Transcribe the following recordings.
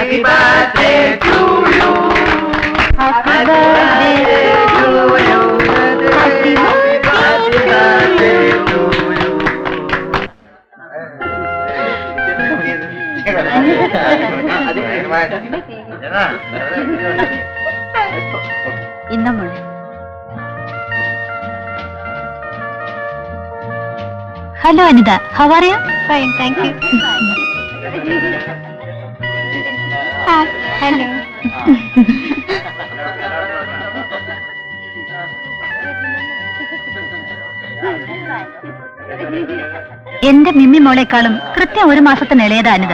Happy birthday to you. Happy birthday to you. Happy birthday to you. ഇന്ന മോളെ. Hello Anitha, how are you? Fine, thank you. Hello. എന്റെ മിമ്മി മോളെക്കാളും കൃത്യം 1 മാസത്തിന് ഇളയതാ അനിത.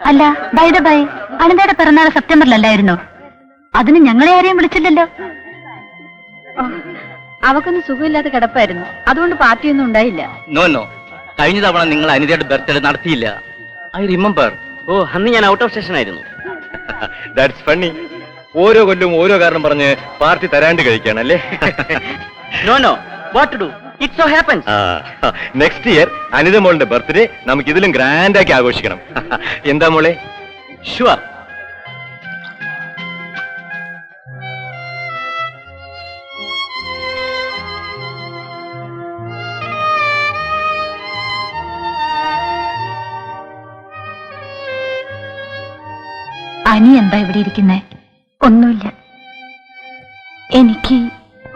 അല്ല, ബൈ ദ ബൈ, അനിതയുടെ പിറന്നാൾ സെപ്റ്റംബറിലല്ലായിരുന്നോ? അതിന് ഞങ്ങളെ ആരെയും വിളിച്ചില്ലല്ലോ. അവക്കൊന്ന് സുഖമില്ലാതെ കിടപ്പായിരുന്നു, അതുകൊണ്ട് പാർട്ടിയൊന്നും ഉണ്ടായില്ല. നോ നോ, കഴിഞ്ഞ തവണ നിങ്ങൾ അനിതയുടെ ബർത്ത്ഡേ നടത്തിയില്ല. I remember. ഓ, അന്ന് ഞാൻ ഔട്ട് ഓഫ് സ്റ്റേഷൻ ആയിരുന്നു. That's funny. ഓരോ കൊല്ലവും ഓരോ കാരണം പറഞ്ഞ് പാർട്ടി തരാണ്ട് കഴിക്കാണല്ലേ? No no, what to do, it so happens. Next year Anitha മോളുടെ ബർത്ത്ഡേ നമുക്ക് ഇതിലും ഗ്രാൻഡ് ആക്കി ആഘോഷിക്കണം. എന്താ മോളെ? ഷുവർ. അനി എന്താ ഇവിടെ ഇരിക്കുന്നേ? ഒന്നുമില്ല. എനിക്ക്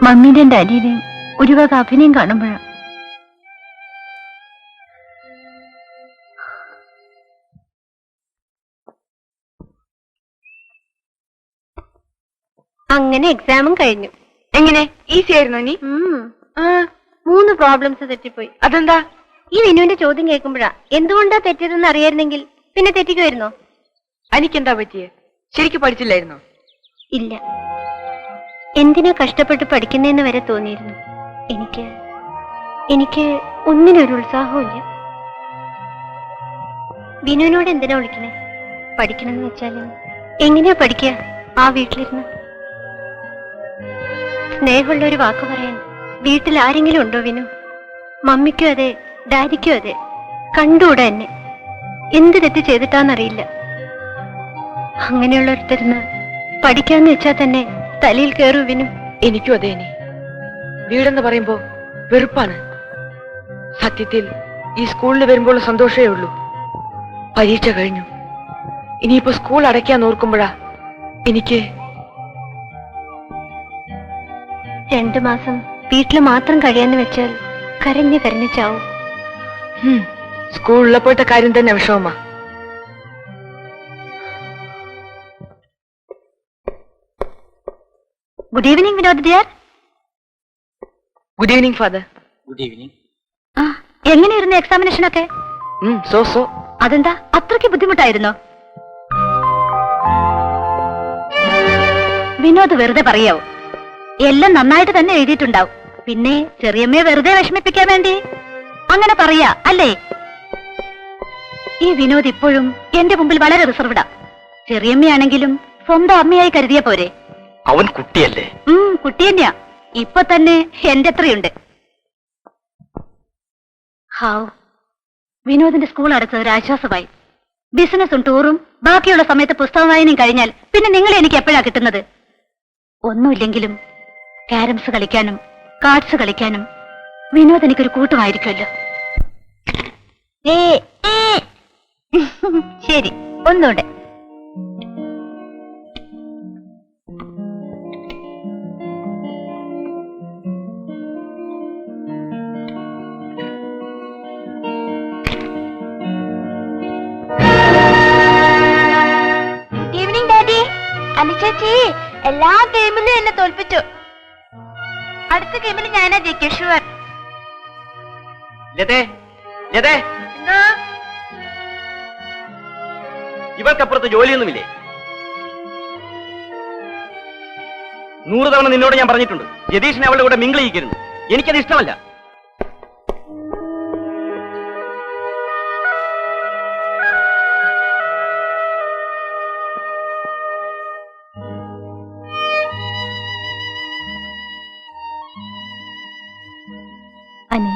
മമ്മീന്റെ അനിയനെയും ഒരു വക അഭിനയം കാണുമ്പോഴാണ്. അങ്ങനെ എക്സാമും കഴിഞ്ഞു. എങ്ങനെ? ഈസി ആയിരുന്നു നീ? 3 പ്രോബ്ലംസ് തെറ്റിപ്പോയി. അതെന്താ? ഈ വിനുവിന്റെ ചോദ്യം കേൾക്കുമ്പോഴാ എന്തുകൊണ്ടാ തെറ്റിയതെന്ന് അറിയായിരുന്നെങ്കിൽ പിന്നെ തെറ്റിക്കുമായിരുന്നോ? എനിക്കെന്താ പറ്റിയേ? ശരിക്കും പഠിച്ചില്ലായിരുന്നോ? ഇല്ല, എന്തിനാ കഷ്ടപ്പെട്ട് പഠിക്കുന്നതെന്ന് വരെ തോന്നിയിരുന്നു. എനിക്ക് ഒന്നിനൊരു ഉത്സാഹവും ഇല്ല. വിനുവിനോട് എന്തിനാ വിളിക്കണേ? പഠിക്കണമെന്ന് വെച്ചാലും എങ്ങനെയാ പഠിക്കുക ആ വീട്ടിലിരുന്ന്? സ്നേഹമുള്ള ഒരു വാക്ക് പറയാൻ വീട്ടിൽ ആരെങ്കിലും ഉണ്ടോ വിനു? മമ്മിക്കും അതെ, ഡാഡിക്കും അതെ. കണ്ടുകൂടാ എന്നെ. എന്ത് തെറ്റ് ചെയ്തിട്ടാന്നറിയില്ല. അങ്ങനെയുള്ള ഒരുത്തരുന്ന് പഠിക്കാന്ന് വെച്ചാൽ തന്നെ തലയിൽ കയറൂ വിനു. എനിക്കും അതെ. ഇനി വീടെന്ന് പറയുമ്പോ വെറുപ്പാണ്. സത്യത്തിൽ ഈ സ്കൂളിൽ വരുമ്പോൾ സന്തോഷമേ ഉള്ളൂ. പരീക്ഷ കഴിഞ്ഞു, ഇനിയിപ്പോ സ്കൂൾ അടയ്ക്കാൻ ഓർക്കുമ്പോഴാ എനിക്ക് 2 മാസം വീട്ടിൽ മാത്രം കഴിയാന്ന് വെച്ചാൽ കരഞ്ഞ് കരഞ്ഞ് ചാവും. സ്കൂളിലപ്പോഴത്തെ കാര്യം തന്നെ വിഷമമാ. Good evening Vinod dear. Good evening father. Good evening. എങ്ങനെയായിരുന്നു എക്സാമിനേഷൻ ഒക്കെ? സോ അതെന്താ അത്രയ്ക്ക് ബുദ്ധിമുട്ടായിരുന്നോ? വിനോദ് വെറുതെ പറയാവോ? എല്ലാം നന്നായിട്ട് തന്നെ എഴുതിയിട്ടുണ്ടാവും. പിന്നെ ചെറിയമ്മയെ വെറുതെ വിഷമിപ്പിക്കാൻ വേണ്ടി അങ്ങനെ പറയാ അല്ലേ? ഈ വിനോദ് ഇപ്പോഴും എന്റെ മുമ്പിൽ വളരെ റിസർവ്ഡാ. ചെറിയമ്മയാണെങ്കിലും സ്വന്തം അമ്മയായി കരുതിയ പോരെ? അവൻ കുട്ടിയല്ലേ? കുട്ടി തന്നെയാ. ഇപ്പൊ തന്നെ എന്റെ എത്രയുണ്ട്. ഹാവ്, വിനോദിന്റെ സ്കൂൾ അടച്ചത് ഒരു ആശ്വാസമായി. ബിസിനസ്സും ടൂറും ബാക്കിയുള്ള സമയത്ത് പുസ്തക വായനയും കഴിഞ്ഞാൽ പിന്നെ നിങ്ങളെ എനിക്ക് എപ്പോഴാ കിട്ടുന്നത്? ഒന്നുമില്ലെങ്കിലും ക്യാരംസ് കളിക്കാനും കാർഡ്സ് കളിക്കാനും വിനോദ് എനിക്കൊരു കൂട്ടുമായിരിക്കുമല്ലോ. ശരി, ഒന്നുകൂടെ. Evening daddy. അനുചേച്ചി എല്ലാ ഗെയിമിലും എന്നെ തോൽപ്പിച്ചു. അടുത്ത ഗെയിമിൽ ഞാനാ ജയിക്കും, ഷുവർ. ഇവർക്കപ്പുറത്ത് ജോലിയൊന്നുമില്ലേ? 100 തവണ നിന്നോട് ഞാൻ പറഞ്ഞിട്ടുണ്ട്, യതീഷിനെ അവളുടെ കൂടെ മിങ്കിൾ ചെയ്യിക്കരുത്. എനിക്കത് ഇഷ്ടമല്ല. അനി,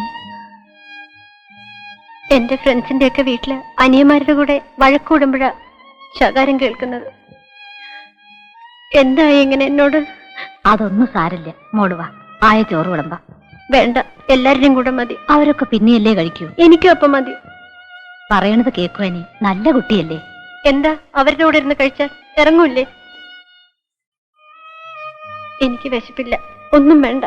എന്റെ ഫ്രണ്ട്സിന്റെ ഒക്കെ വീട്ടില് അനിയന്മാരുടെ കൂടെ വഴക്കൂടുമ്പോഴാ ശകാരം കേൾക്കുന്നത്. എന്തായി ഇങ്ങനെ എന്നോട്? അതൊന്നും സാരില്ല, മോള് വാ, ആയ ചോറ് വിളമ്പ. വേണ്ട, എല്ലാവരുടെയും കൂടെ മതി. അവരൊക്കെ പിന്നെയല്ലേ കഴിക്കൂ. എനിക്കും അപ്പം മതി. പറയണത് കേക്കുവാനി, നല്ല കുട്ടിയല്ലേ. എന്താ അവരുടെ കൂടെ ഇരുന്ന് കഴിച്ചാൽ ഇറങ്ങൂല്ലേ? എനിക്ക് വിശപ്പില്ല, ഒന്നും വേണ്ട.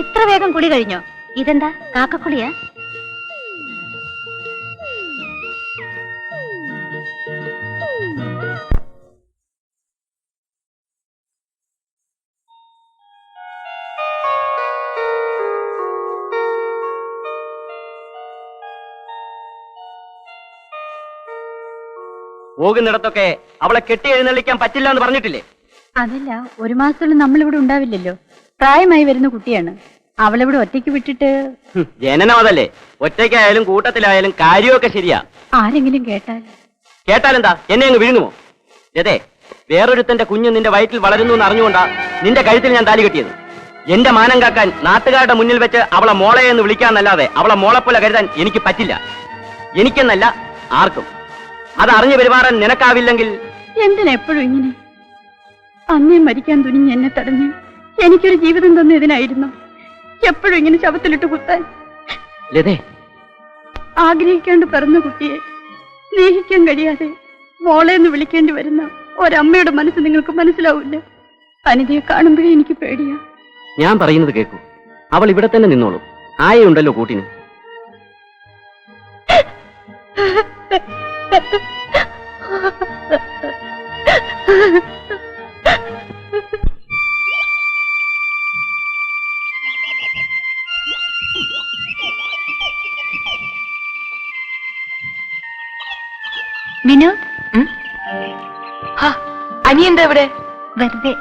ഇത്ര വേഗം കുടി കഴിഞ്ഞോ? ഇതെന്താ കാക്കക്കുളിയാ? പോകുന്നിടത്തൊക്കെ അവളെ കെട്ടി എഴുന്നള്ളിക്കാൻ പറ്റില്ല എന്ന് പറഞ്ഞിട്ടില്ലേ? അതല്ല, ഒരു മാസത്തോളം നമ്മളിവിടെ ഉണ്ടാവില്ലല്ലോ. പ്രായമായി വരുന്ന കുട്ടിയാണ്. അവളിവിടെ ഒറ്റയ്ക്ക് വിട്ടിട്ട് ജനനം അതല്ലേ. ഒറ്റയ്ക്കായാലും കൂട്ടത്തിലായാലും കാര്യമൊക്കെ ശരിയാ. ആരെങ്കിലും കേട്ടാൽ? കേട്ടാലെന്താ, എന്നെ അങ്ങ് വിഴുങ്ങുമോ? അതെ, വേറൊരുത്തന്റെ കുഞ്ഞ് നിന്റെ വയറ്റിൽ വളരുന്നു എന്ന് അറിഞ്ഞുകൊണ്ടാ നിന്റെ കഴുത്തിൽ ഞാൻ താലി കെട്ടിയത്. എന്റെ മാനം കാക്കാൻ നാട്ടുകാരുടെ മുന്നിൽ വെച്ച് അവളെ മോളെ എന്ന് വിളിക്കാന്നല്ലാതെ അവളെ മോളെപ്പോലെ കരുതാൻ എനിക്ക് പറ്റില്ല. എനിക്കെന്നല്ല, ആർക്കും. അതറിഞ്ഞു പെരുമാറാൻ നിനക്കാവില്ലെങ്കിൽ എന്തിനെപ്പോഴും ഇങ്ങനെ? അന്നേ മരിക്കാൻ തുനിഞ്ഞ് എന്നെ തടഞ്ഞ് എനിക്കൊരു ജീവിതം തന്നെ ഇതിനായിരുന്നു. എപ്പോഴും ഇങ്ങനെ ശവത്തിലിട്ട് കുത്താൻ? ലതേ, ആഗ്രഹിക്കാണ്ട് പിറന്ന കുട്ടിയെ സ്നേഹിക്കാൻ കഴിയാതെ മോളെ എന്ന് വിളിക്കേണ്ടി വരുന്ന ഒരമ്മയുടെ മനസ്സ് നിങ്ങൾക്ക് മനസ്സിലാവില്ല. അനിതയെ കാണുമ്പോഴേ എനിക്ക് പേടിയാ. ഞാൻ പറയുന്നത് കേൾക്കൂ. അവൾ ഇവിടെ തന്നെ നിന്നോളൂ. ആയുണ്ടല്ലോ കൂട്ടിന്. വിനു, അനി എന്താ ഇവിടെ? വെറുതെ.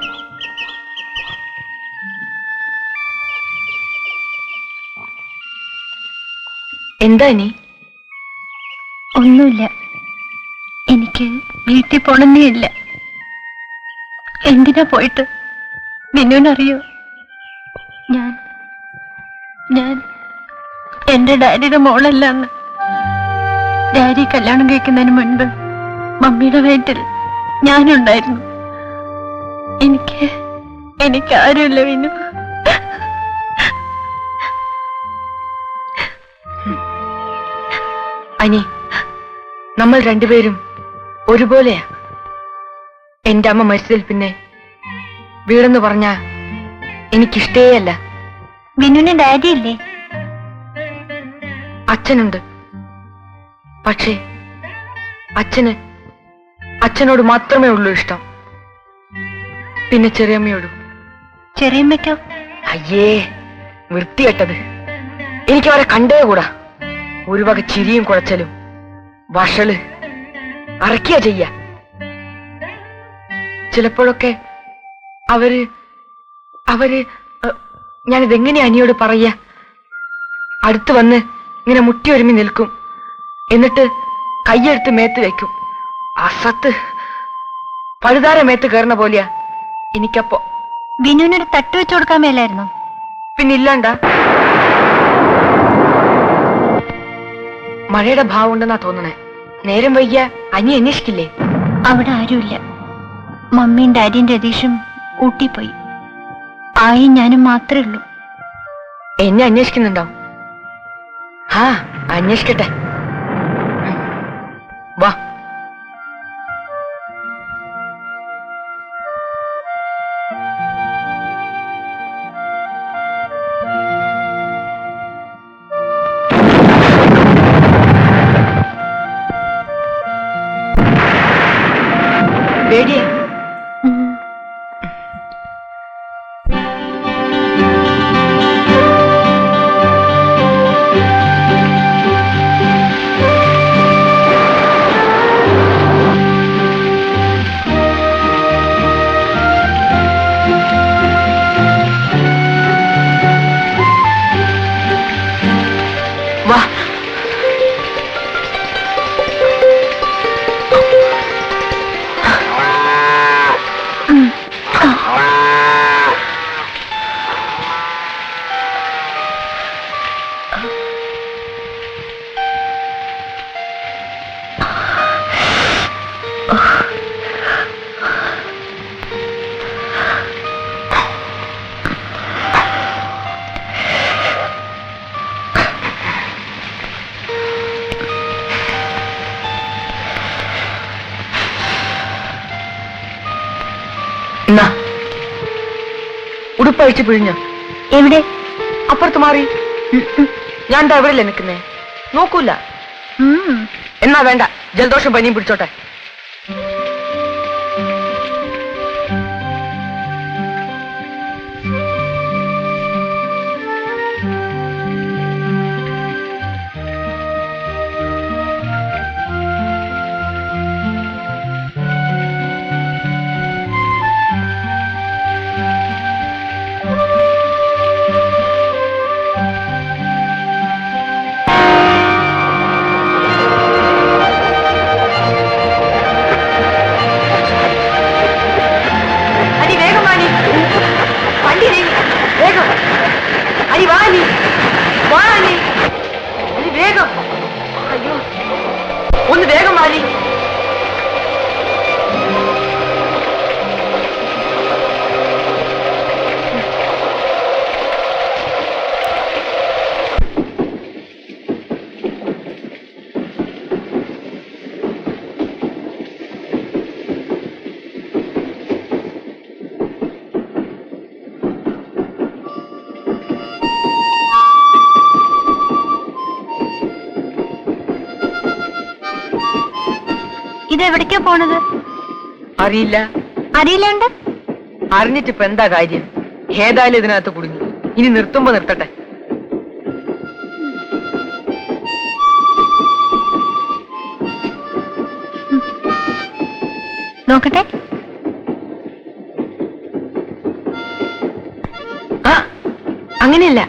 എന്താ അനി? ഒന്നുമില്ല. എനിക്ക് വീട്ടിൽ പോണെന്നേ ഇല്ല. എന്തിനാ പോയിട്ട്? വിനുവിനറിയോ? ഞാൻ എന്റെ ഡാഡിയുടെ മോളല്ലാന്ന്. ഡാഡി കല്യാണം കഴിക്കുന്നതിന് മുൻപ് മമ്മിയുടെ വയറ്റിൽ ഞാനുണ്ടായിരുന്നു. എനിക്ക് ആരുമില്ല വിനു. അനി, നമ്മൾ രണ്ടുപേരും ഒരുപോലെയാ. എന്റെ അമ്മ മരിച്ചതിൽ പിന്നെ വീടെന്ന് പറഞ്ഞ എനിക്കിഷ്ടേയല്ല. വിനുവിന് ഡാഡി ഇല്ലേ? അച്ഛനുണ്ട്. പക്ഷേ അച്ഛനോട് മാത്രമേ ഉള്ളൂ ഇഷ്ടം. പിന്നെ ചെറിയമ്മയോടും. ചെറിയമ്മയ്ക്കോ? അയ്യേ, വൃത്തികെട്ടത്. എനിക്കവരെ കണ്ടേ കൂടാ. ഒരു വക ചിരിയും കുഴച്ചലും വഷള് അറക്കിയ ചെയ്യ. ചിലപ്പോഴൊക്കെ അവര് ഞാനിതെങ്ങനെയാ അനിയോട് പറയാ? അടുത്ത് വന്ന് ഇങ്ങനെ മുട്ടി ഒരുമി നിൽക്കും. എന്നിട്ട് കയ്യെടുത്ത് മേത്ത് വെക്കും. അസത്ത് പഴുതാര മേത്ത് കയറുന്ന പോലെയാ എനിക്കപ്പോ. വിനുവിനൊരു തട്ട് വെച്ചു കൊടുക്കാൻ മേലായിരുന്നു. പിന്നില്ലാണ്ട. മഴയുടെ ഭാവം ഉണ്ടെന്നാ തോന്നണേ. നേരം വൈകിയ അനി അന്വേഷിക്കില്ലേ? അവിടെ ആരുമില്ല. മമ്മിയും ഡാഡിയും രതീഷും ഊട്ടിപ്പോയി. ആയി ഞാനും മാത്രമേ ഉള്ളൂ. എന്നെ അന്വേഷിക്കുന്നുണ്ടാവും. ആ, അന്വേഷിക്കട്ടെ. വാ. പേടിയാ. വാ. എന്നാ ഉടുപ്പഴിച്ച് പിഴിഞ്ഞ എവിടെ? അപ്പുറത്ത് മാറി. ഞാൻ എന്താ എവിടെയല്ലേ നിൽക്കുന്നേ? നോക്കൂല. എന്നാ വേണ്ട, ജലദോഷം പനിയും പിടിച്ചോട്ടെ. അനി വേഗം വാ, നീ വണ്ടി നീങ്ങി വേഗം. അനി വാ, നീ വാ, നീ അനി വേഗം. അയ്യോ, ഒന്ന് വേഗം വാ നീ. ഇതെവിടേക്കാ പോണത്? അറിയില്ല. അറിയില്ലാണ്ട്? അറിഞ്ഞിട്ടിപ്പോ എന്താ കാര്യം? ഏതായാലും ഇതിനകത്ത് കുടുങ്ങി. ഇനി നിർത്തുമ്പോ നിർത്തട്ടെ. നോക്കട്ടെ. ആ, അങ്ങനെയല്ല.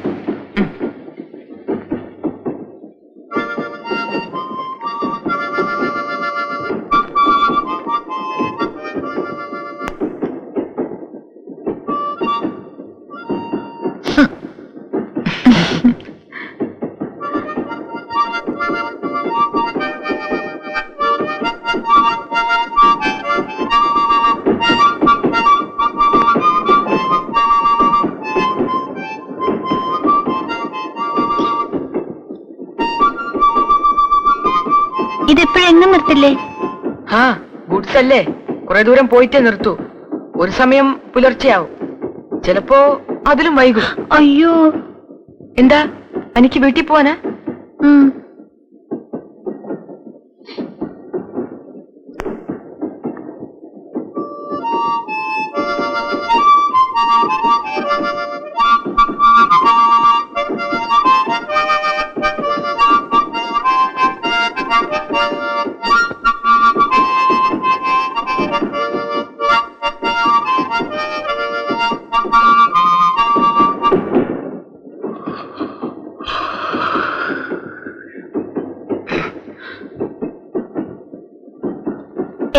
ഇതെപ്പോഴെങ്ങും നിർത്തില്ലേ? ആ, ഗുഡ്സ് അല്ലേ, കുറെ ദൂരം പോയിട്ടേ നിർത്തൂ. ഒരു സമയം പുലർച്ചെയാവും, ചിലപ്പോ അതിലും വൈകും. അയ്യോ, എന്താ എനിക്ക് വീട്ടിൽ പോവാനാ?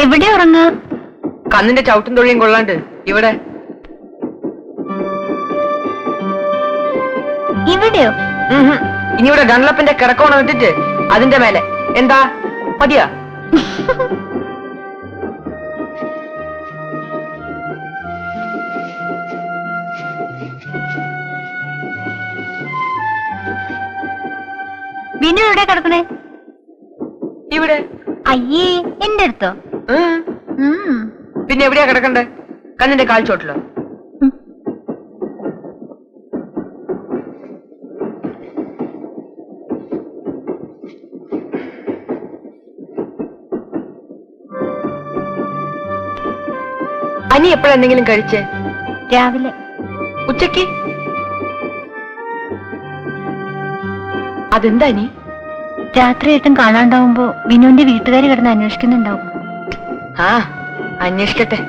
എവിടെ ഉറങ്ങ? കണ്ണിന്റെ ചവിട്ടും തൊഴിയും കൊള്ളാണ്ട് ഇവിടെ. ഇവിടെയോ? ഇനി ഇവിടെ ഗൺലപ്പിന്റെ കിടക്കോണം ഇട്ടിട്ട് അതിന്റെ മേലെ. എന്താ മതിയാ? വിനു എവിടെ കിടക്കണേ? ഇവിടെ. അയ്യേ, എന്റെ അടുത്തോ? പിന്നെ എവിടെയാ കിടക്കണ്ടേ? കണ്ണിന്റെ കാൽച്ചോട്ടിലോ? അനി എപ്പോഴെന്തെങ്കിലും കഴിച്ചേ? രാവിലെ. ഉച്ചക്ക്? അതെന്താ അനി? രാത്രിയായിട്ടും കാണാണ്ടാവുമ്പോ വിനുവിന്റെ വീട്ടുകാർ കിടന്ന് അന്വേഷിക്കുന്നുണ്ടാവും. ആ, അന്വേഷിക്കട്ടെ.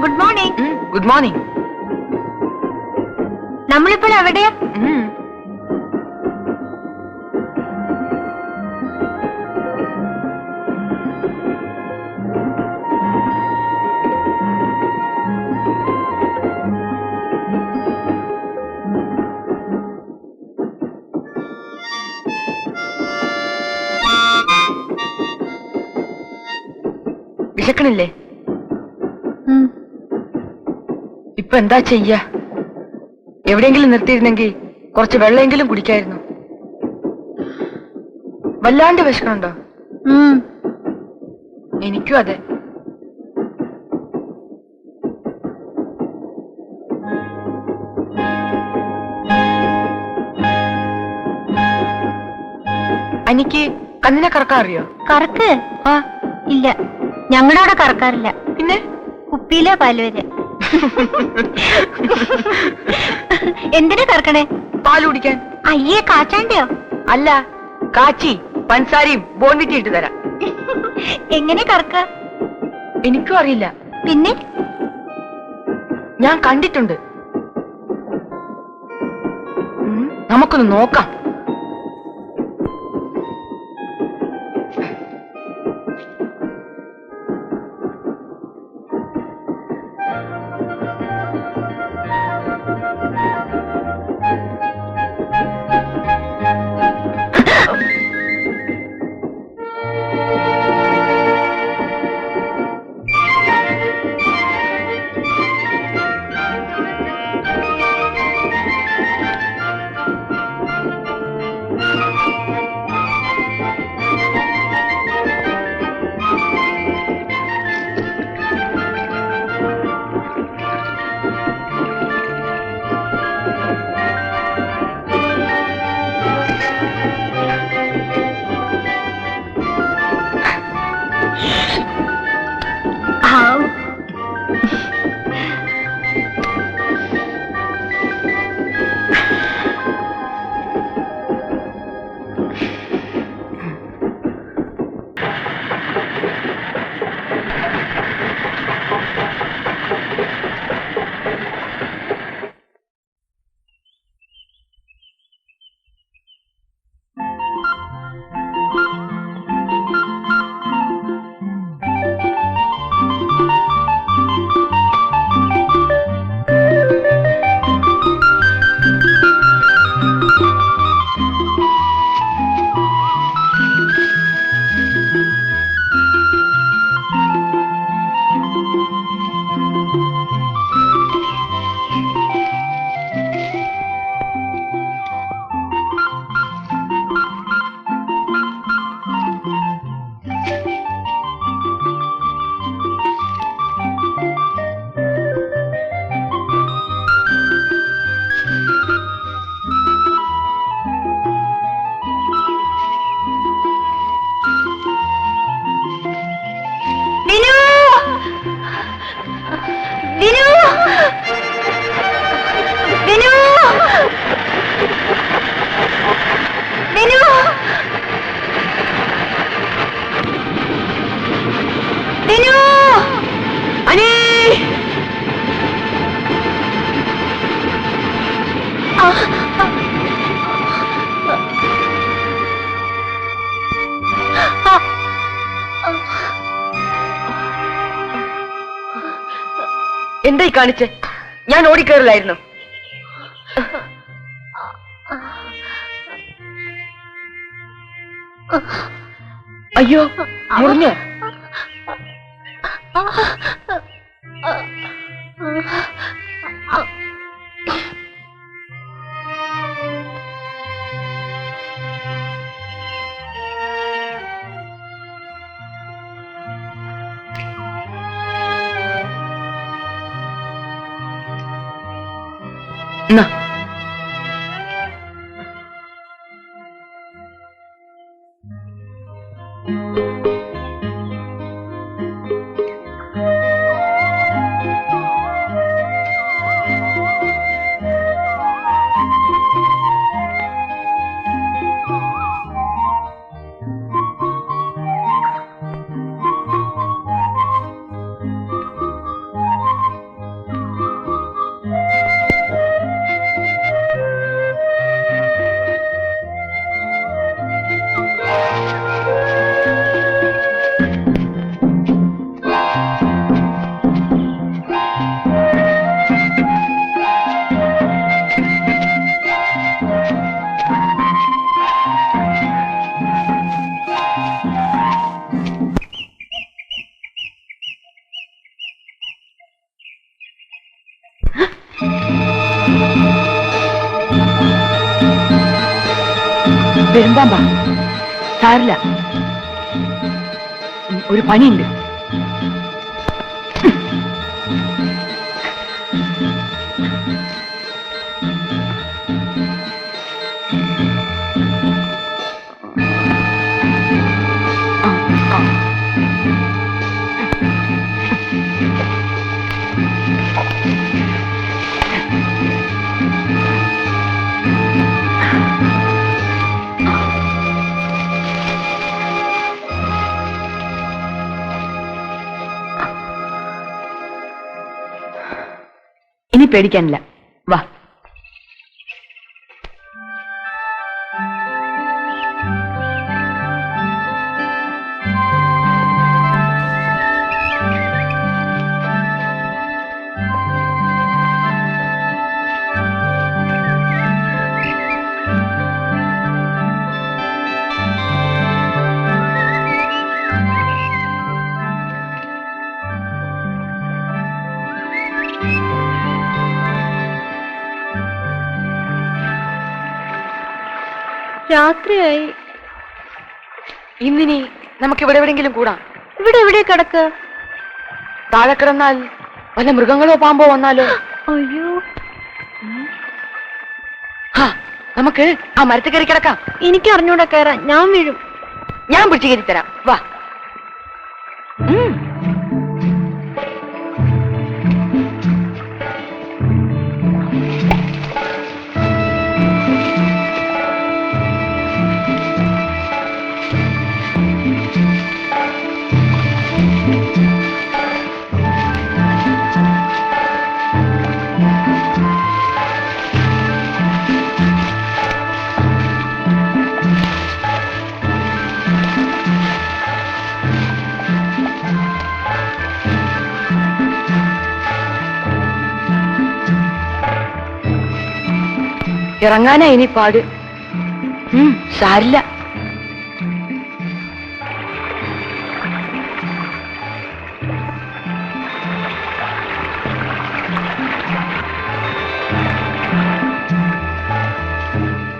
Good morning. Good morning. നമ്മളിപ്പോൾ എവിടെയാ? വിശക്കണില്ലേ? ഇപ്പൊ എന്താ ചെയ്യ? എവിടെയെങ്കിലും നിർത്തിയിരുന്നെങ്കിൽ കുറച്ച് വെള്ളമെങ്കിലും കുടിക്കായിരുന്നു. വല്ലാണ്ട് വിശക്കണുണ്ടോ? എനിക്കും അതെ. അനിക്ക് കണ്ണിനെ കറക്കാൻ അറിയോ? കറക്ക്? ആ, ഇല്ല, ഞങ്ങളുടെ അവിടെ കറക്കാറില്ല. പിന്നെ കുപ്പിയിലെ പാല് വരെ. എന്തിനാ കറക്കണേ? പാല് കുടിക്കാൻ. അയ്യേ, കാച്ചാണ്ടയോ? അല്ല, കാച്ചി പഞ്ചസാരയും ബോൺവിറ്റി ഇട്ട് തരാം. എങ്ങനെ കറക്ക? എനിക്കും അറിയില്ല. പിന്നെ ഞാൻ കണ്ടിട്ടുണ്ട്. നമുക്കൊന്ന് നോക്കാം. എന്തായി കാണിച്ച്? ഞാൻ ഓടിക്കേറില്ലായിരുന്നു. അയ്യോ, മുറിഞ്ഞോ? എന്നാ പെരുമ്പാമ്പാ, സാരില്ല, ഒരു പണിയുണ്ട്. ഇനി പേടിക്കാനില്ല, വാ. രാത്രിയായി. ഇന്നിനി നമുക്ക് ഇവിടെ എവിടെയെങ്കിലും കൂടാം. ഇവിടെ എവിടെ കിടക്ക്? താഴെ കിടന്നാൽ വല്ല മൃഗങ്ങളോ പാമ്പോ വന്നാലോ? അയ്യോ, നമുക്ക് ആ മരത്തിൽ കയറി കിടക്കാം. എനിക്ക് അറിഞ്ഞൂടെ കയറാൻ, ഞാൻ വീഴും. ഞാൻ പിടിച്ചു കയറി തരാം, വാ. ഇറങ്ങാനാ ഇനി പാട്. സാരില്ല.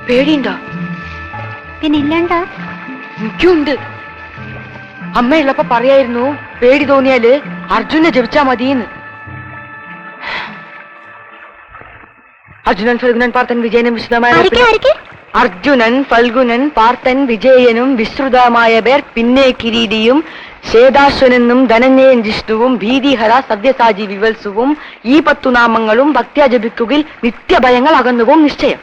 പേടിയുണ്ടോ? പിന്നില്ലണ്ടാ. എനിക്കുണ്ട്. അമ്മയുള്ളപ്പോ പറയായിരുന്നു പേടി തോന്നിയാല് അർജുനെ ജപിച്ചാ മതിയെന്ന്. അർജുനൻ ഫൽഗുനൻ പാർത്തൻ വിജയനും വിശദമായ അർജുനൻ ഫൽഗുനൻ പാർത്തൻ വിജയനും വിശ്രുതമായ പേർ പിന്നെ കിരീടിയും ശേതാശ്വനെന്നും ധനഞ്ജയൻ ജിഷ്ണുവും ഭീതിഹര സദ്യസാജി വിവത്സുവും ഈ 10 നാമങ്ങളും ഭക്ത്യാ ജപിക്കുകിൽ നിത്യഭയങ്ങൾ അകന്നുവും നിശ്ചയം.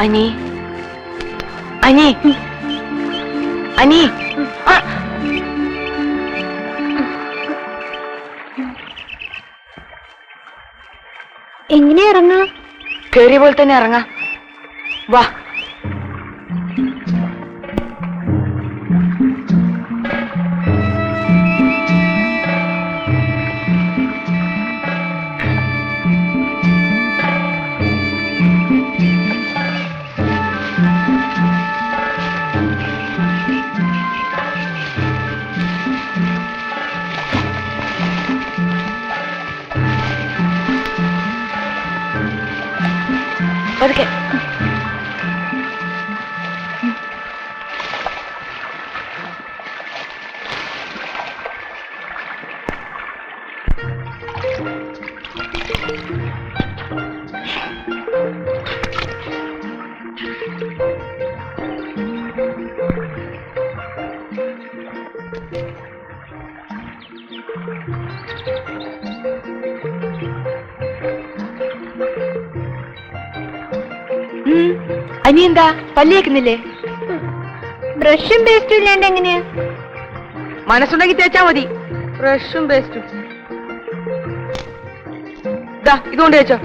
അനി അനി അനി ആ. എങ്ങനെ ഇറങ്ങാം? കേറിയ പോലെ തന്നെ ഇറങ്ങാം. വാ. പതുക്കെ. അനി എന്താ പല്ല് തേക്കുന്നില്ലേ? ബ്രഷും പേസ്റ്റും ഇല്ലാണ്ട് എങ്ങനെയാ? മനസ്സുണ്ടെങ്കിൽ തേച്ചാ മതി. ബ്രഷും പേസ്റ്റും ഇതാ ഇതുകൊണ്ട് തേച്ചോ.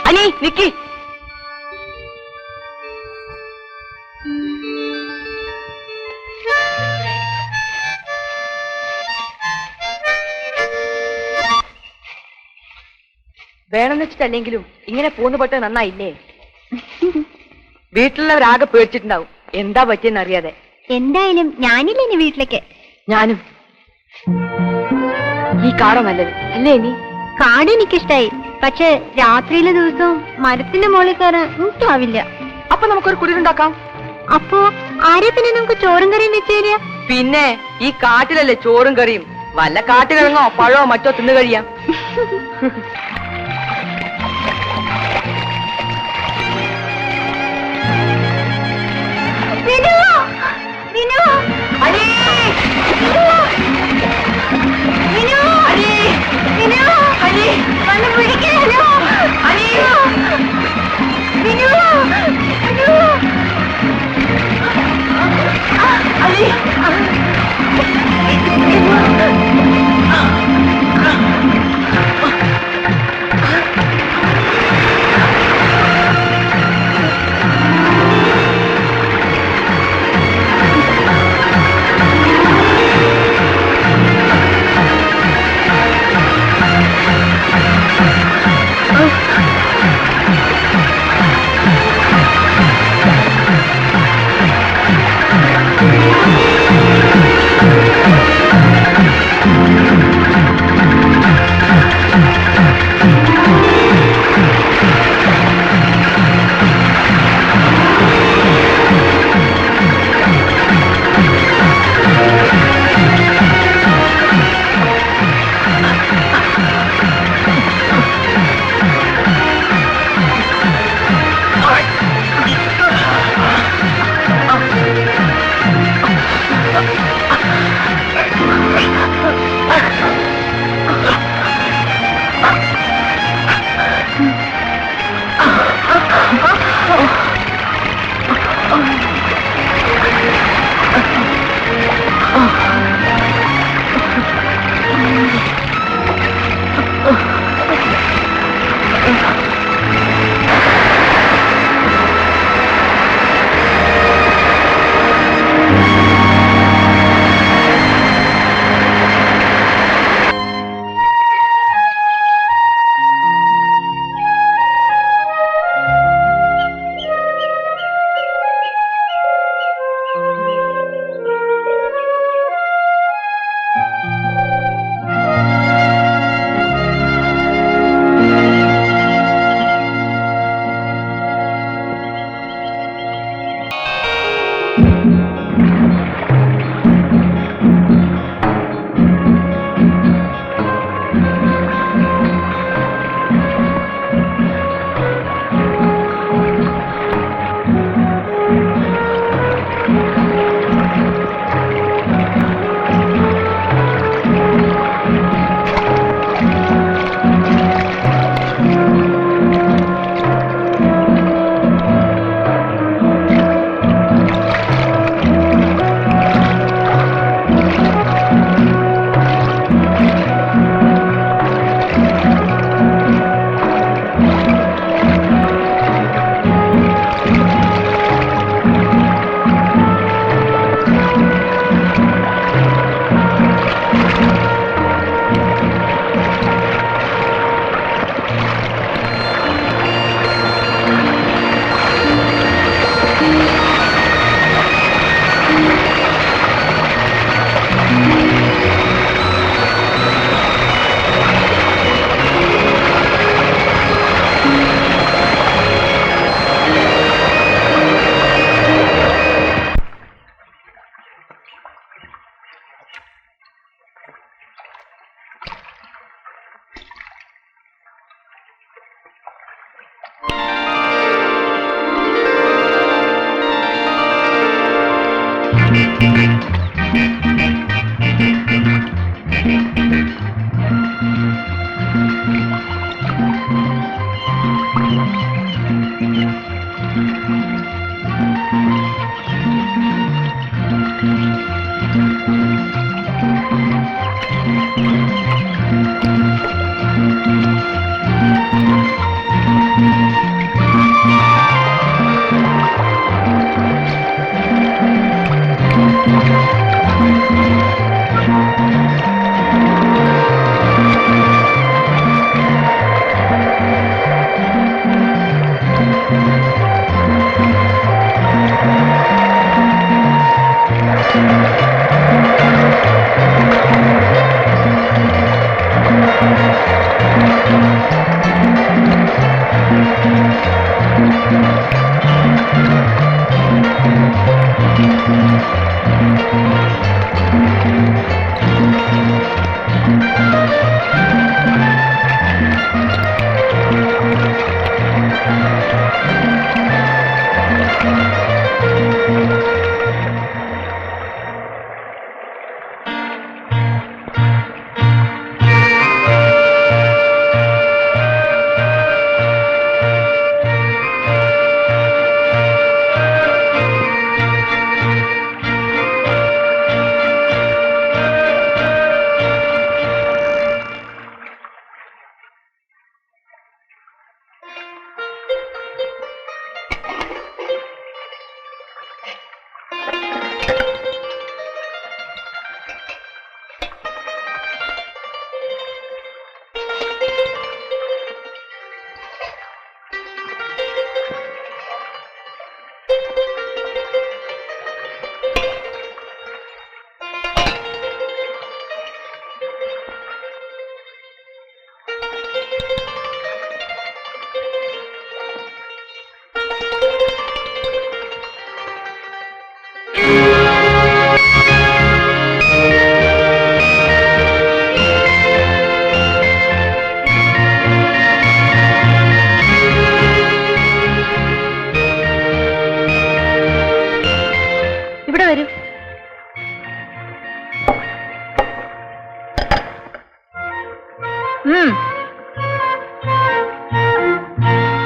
അനി നിക്കി. വേണമെന്ന് വെച്ചിട്ടല്ലെങ്കിലും ഇങ്ങനെ പോന്നുപെട്ട് നന്നായില്ലേ? വീട്ടിലുള്ളവരാകെ പേടിച്ചിട്ടുണ്ടാവും എന്താ പറ്റിയെന്ന് അറിയാതെ. എന്തായാലും ഞാനില്ല ഇനി വീട്ടിലേക്ക്. ഞാനും. ഈ കാടോ നല്ലത് അല്ലേ? ഇനി കാട് എനിക്കിഷ്ടായി, പക്ഷെ രാത്രിയിലെ ദിവസവും മരത്തിന്റെ മുകളിൽ കയറാൻ എനിക്കാവില്ല. അപ്പൊ നമുക്കൊരു കുടിലുണ്ടാക്കാം. അപ്പോ ആരെ പിന്നെ നമുക്ക് ചോറും കറിയും വെച്ച് തരിക? പിന്നെ ഈ കാട്ടിലല്ലേ ചോറും കറിയും. വല്ല കാട്ടുകിഴങ്ങോ പഴമോ മറ്റോ തിന്നു കഴിയാം.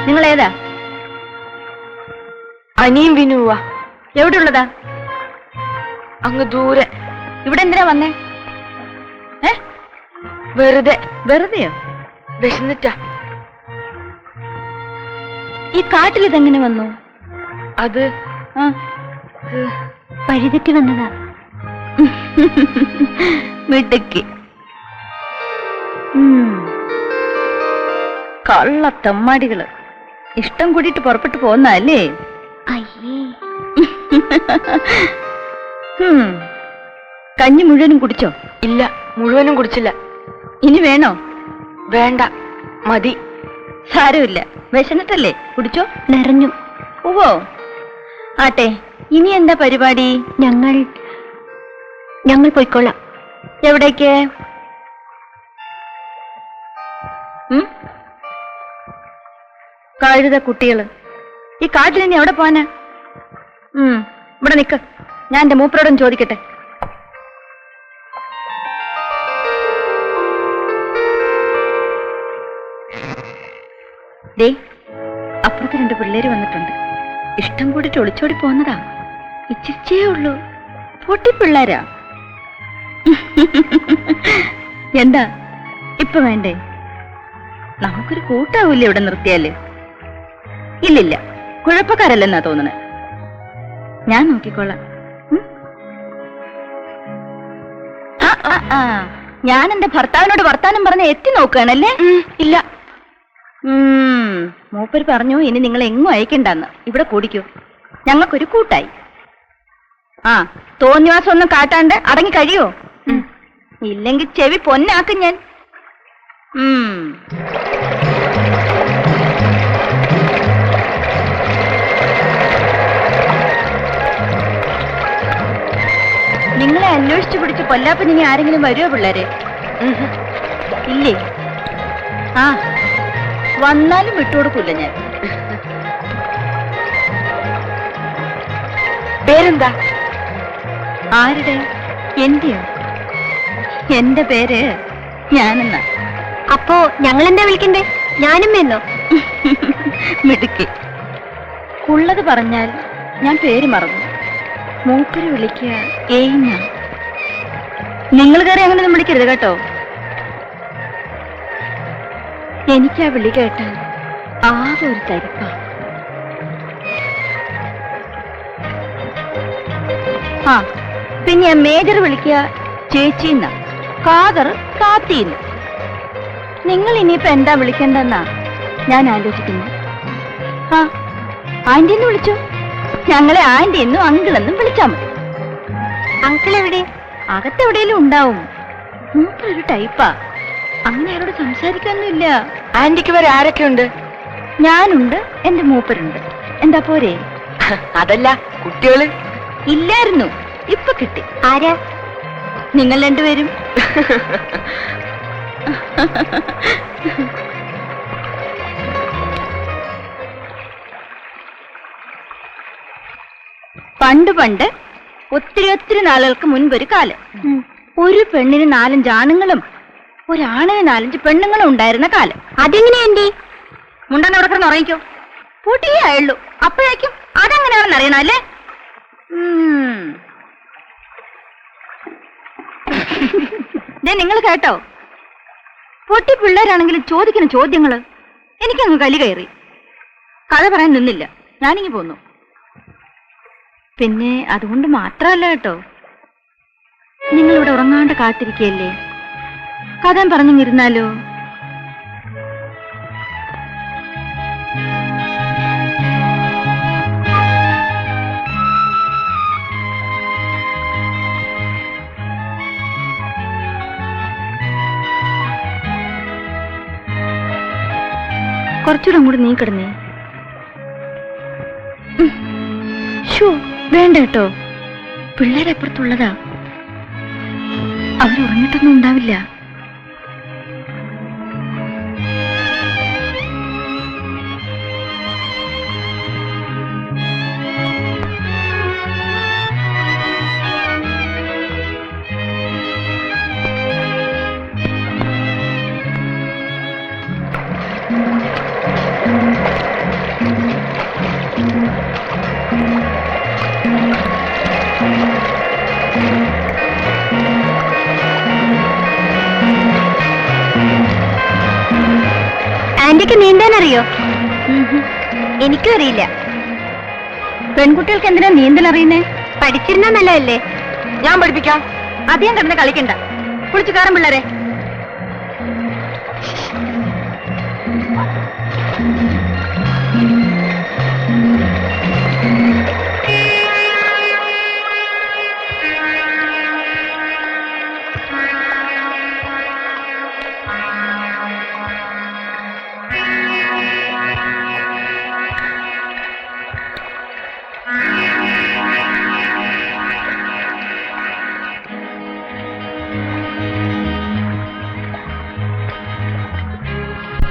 നിങ്ങൾ ഏതാ? അനിയും വിനുവാ. എവിടെയുള്ളതാ? അങ്ങ് ദൂരെ. ഇവിടെ എന്തിനാ വന്നേ? വെറുതെ. വെറുതെയോ? വിശന്നിട്ടാ. ഈ കാട്ടിൽ ഇതെങ്ങനെ വന്നു? അത് വഴിതെറ്റി വന്നതാ. മിടുക്കി. കള്ള തെമ്മാടികള് ഇഷ്ടം കൂടിയിട്ട് പുറപ്പെട്ടു പോന്നല്ലേ? അയ്യേ. കഞ്ഞി മുഴുവനും കുടിച്ചോ? ഇല്ല, മുഴുവനും കുടിച്ചില്ല. ഇനി വേണോ? വേണ്ട, മതി. സാരമില്ല, വിശന്നിട്ടല്ലേ? കുടിച്ചോ? നിറഞ്ഞു. ഓവോ. ആട്ടെ, ഇനി എന്താ പരിപാടി? ഞങ്ങൾ പോയിക്കൊള്ളാം. എവിടേക്ക്? കഴുത കുട്ടികള് ഈ കാട്ടിൽ ഇനി എവിടെ പോവാനാ? ഇവിടെ നിക്ക്, ഞാൻ എന്റെ മൂപ്പരോടും ചോദിക്കട്ടെ. ദേ, അപ്പുറത്ത് 2 പിള്ളേര് വന്നിട്ടുണ്ട്. ഇഷ്ടം കൂടിട്ട് ഒളിച്ചോടി പോന്നതാ. ഇച്ചിരിച്ചേ ഉള്ളൂ. പൊട്ടിപ്പിള്ളേരാ. എന്താ ഇപ്പൊ വേണ്ടേ? നമുക്കൊരു കൂട്ടാവൂല്ലേ ഇവിടെ നിർത്തിയാല്? ഇല്ലില്ല, കുഴപ്പക്കാരല്ലെന്നാ തോന്നണേ. ഞാൻ നോക്കിക്കോളാം. ഞാൻ എന്റെ ഭർത്താവിനോട് വർത്താനം പറഞ്ഞ് എത്തി നോക്കുകയാണല്ലേ? ഇല്ല. മൂപ്പര് പറഞ്ഞു ഇനി നിങ്ങൾ എങ്ങും അയക്കണ്ടെന്ന്. ഇവിടെ കൂടിക്കൂ, ഞങ്ങൾക്കൊരു കൂട്ടായി. തോന്നിവാസം ഒന്നും കാട്ടാണ്ട് അടങ്ങി കഴിയോ? ഇല്ലെങ്കിൽ ചെവി പൊന്നാക്കും ഞാൻ. നിങ്ങളെ അന്വേഷിച്ചു പിടിച്ച് കൊല്ലാപ്പിന് ഇനി ആരെങ്കിലും വരുമോ പിള്ളേരെ? ഇല്ലേ? വന്നാലും വിട്ടുകൊടുക്കൂല ഞാൻ. പേരെന്താ? ആരുടെ? എന്റെയോ? എന്റെ പേര് ഞാനെന്നാ. അപ്പോ ഞങ്ങളെന്താ വിളിക്കണ്ടേ? ഞാനും എന്നോ? മിടുക്കി. ഉള്ളത് പറഞ്ഞാൽ ഞാൻ പേര് മറന്നു. മൂപ്പര് വിളിക്കുക ഏഞ്ഞ. നിങ്ങൾ കയറി അങ്ങനെയൊന്നും വിളിക്കരുത് കേട്ടോ. എനിക്കാ വിളി കേട്ടാൽ ആകെ ഒരു തരിപ്പ. പിന്നെ മേജർ വിളിക്കുക ചേച്ചിന്ന, കാതർ താത്തിന്ന്. നിങ്ങൾ ഇനിയിപ്പോ എന്താ വിളിക്കണ്ടെന്നാ ഞാൻ ആലോചിക്കുന്നു. ആന്റിന്ന് വിളിച്ചു. ഞങ്ങളെ ആന്റി എന്നും അങ്കിളെന്നും വിളിച്ചാ മതി. അങ്കിൾ എവിടെ? അകത്തെവിടെയെങ്കിലും ഉണ്ടാവും. മൂപ്പരൊരു ടൈപ്പാ. അങ്ങനെ ആരോട് സംസാരിക്കൊന്നുമില്ല. ആന്റിക്ക് വരെ ആരൊക്കെയുണ്ട്? ഞാനുണ്ട്, എന്റെ മൂപ്പരുണ്ട്. എന്താ പോരെ? അതല്ല, കുട്ടികള് ഇല്ലായിരുന്നു, ഇപ്പൊ കിട്ടി. ആരാ? നിങ്ങൾ രണ്ടുപേരും. പണ്ട് ഒത്തിരി നാളുകൾക്ക് മുൻപൊരു കാലം, ഒരു പെണ്ണിന് 4-5 ആണുങ്ങളും ഒരാണിന് 4-5 പെണ്ണുങ്ങളും ഉണ്ടായിരുന്ന കാലം. അതെങ്ങനെയുണ്ട്? മുണ്ടൻ അവിടെ കിടന്ന് ഉറങ്ങിക്കോ. പൂട്ടിയേ ആയുള്ളൂ. അപ്പോഴേക്കും അതെങ്ങനെയാണെന്ന് അറിയണല്ലേ? നിങ്ങൾ കേട്ടോ? പൊട്ടി പിള്ളേരാണെങ്കിലും ചോദിക്കുന്ന ചോദ്യങ്ങള് എനിക്കങ്ങ് കലി കയറി. കഥ പറയാൻ നിന്നില്ല, ഞാനിങ്ങി പോന്നു. പിന്നെ അതുകൊണ്ട് മാത്രമല്ല കേട്ടോ, നിങ്ങളിവിടെ ഉറങ്ങാണ്ട് കാത്തിരിക്കയല്ലേ, കഥ പറഞ്ഞിരുന്നാലോ? കുറച്ചുകൂടെ അങ്ങോട്ട് നീ കിടന്നേ. വേണ്ട കേട്ടോ, പിള്ളേരപ്പുറത്തുള്ളതാ. അവരുറങ്ങിട്ടൊന്നും ഉണ്ടാവില്ല. ആന്റിക്ക് നീന്താൻ അറിയോ? എനിക്കും അറിയില്ല. പെൺകുട്ടികൾക്ക് എന്തിനാ നീന്തൽ അറിയുന്നേ? പഠിച്ചിരുന്ന നല്ലതല്ലേ? ഞാൻ പഠിപ്പിക്കാം. അധികം കിടന്ന് കളിക്കണ്ട. കുളിച്ചു കയറും പിള്ളേരെ.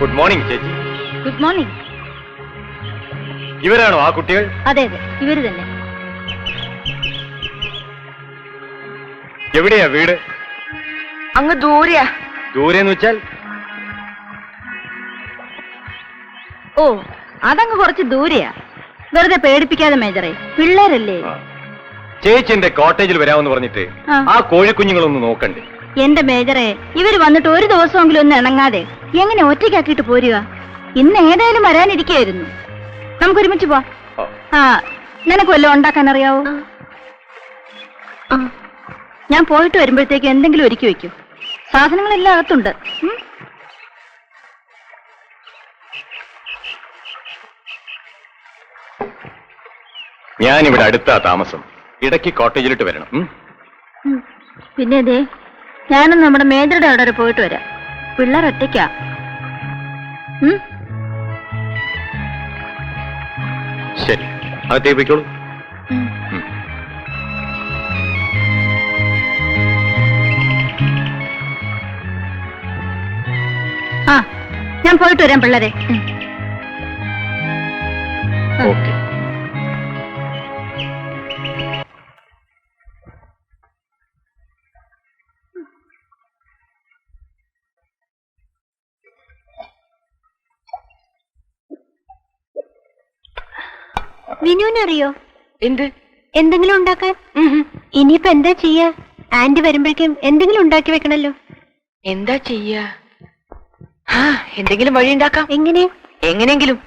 ഗുഡ് മോർണിംഗ് ചേച്ചി. Good morning. ഇവരാണോ ആ കുട്ടികൾ? അതെ അതെ, ഇവര് തന്നെ. എവിടെയാ വീട്? അങ്ങ് ദൂരെയാ. ദൂരെന്ന് വെച്ചാൽ? ഓ, അതങ്ങ് കുറച്ച് ദൂരെയാ. വെറുതെ പേടിപ്പിക്കാതെ മേജറെ, പിള്ളേരല്ലേ. ചേച്ചി എന്റെ കോട്ടേജിൽ വരാമെന്ന് പറഞ്ഞിട്ട് ആ. ആ കോഴിക്കുഞ്ഞുങ്ങളൊന്ന് നോക്കണ്ടേ? എന്റെ മേജറെ, ഇവര് വന്നിട്ട് ഒരു ദിവസമെങ്കിലും ഒന്ന് ഇണങ്ങാതെ എങ്ങനെ ഒറ്റയ്ക്കാക്കിയിട്ട് പോരുക? ഇന്ന് ഏതായാലും വരാനിരിക്കായിരുന്നു. നമുക്ക് ഒരുമിച്ച് പോവാം. ആ, നിനക്ക് വല്ലതും ഉണ്ടാക്കാൻ അറിയാവോ? ഞാൻ പോയിട്ട് വരുമ്പോഴത്തേക്ക് എന്തെങ്കിലും ഒരുക്കി വെക്കൂ. സാധനങ്ങളെല്ലാം അകത്തുണ്ട്. ഞാനിവിടെ അടുത്താ താമസം. ഇടയ്ക്ക് കോട്ടേജിലിട്ട് വരണം. പിന്നെ അതെ, ഞാനും നമ്മുടെ മേജറുടെ അവിടെ വരെ പോയിട്ട് വരാം. പിള്ളേർ ഒറ്റയ്ക്കാ. ശരി, അകത്തേക്ക് പോയിക്കോളൂ. ആ, ഞാൻ പോയിട്ട് വരാം പിള്ളേരെ. ഓക്കെ. വിനുവിനറിയോ എന്ത്? എന്തെങ്കിലും ഉണ്ടാക്കാൻ? ഇനിയിപ്പോ എന്താ ചെയ്യാ? ആന്റി വരുമ്പോഴേക്കും എന്തെങ്കിലും ഉണ്ടാക്കി വെക്കണല്ലോ. എന്താ ചെയ്യാ? എന്തെങ്കിലും വഴി ഉണ്ടാക്കാം. എങ്ങനെ? എങ്ങനെയെങ്കിലും.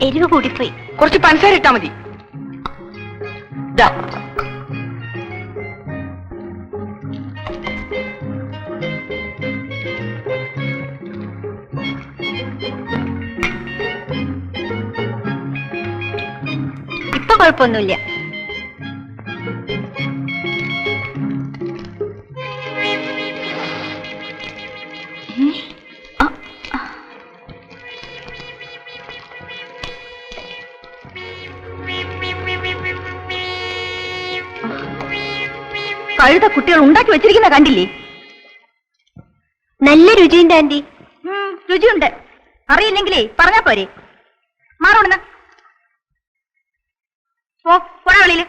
എരിവ് കൂടിപ്പോയി. കുറച്ച് പഞ്ചസാര ഇട്ടാ മതി. ദാ. ഇപ്പൊ കുഴപ്പമൊന്നുമില്ല. കഴുത കുട്ടികൾ ഉണ്ടാക്കി വെച്ചിരിക്കുന്ന കണ്ടില്ലേ? നല്ല രുചിയുണ്ട് ആന്റി. രുചിയുണ്ട്. അറിയില്ലെങ്കിലേ പറഞ്ഞാ പോരെ. മാറോടുന്ന പോടാ വെളിയില്.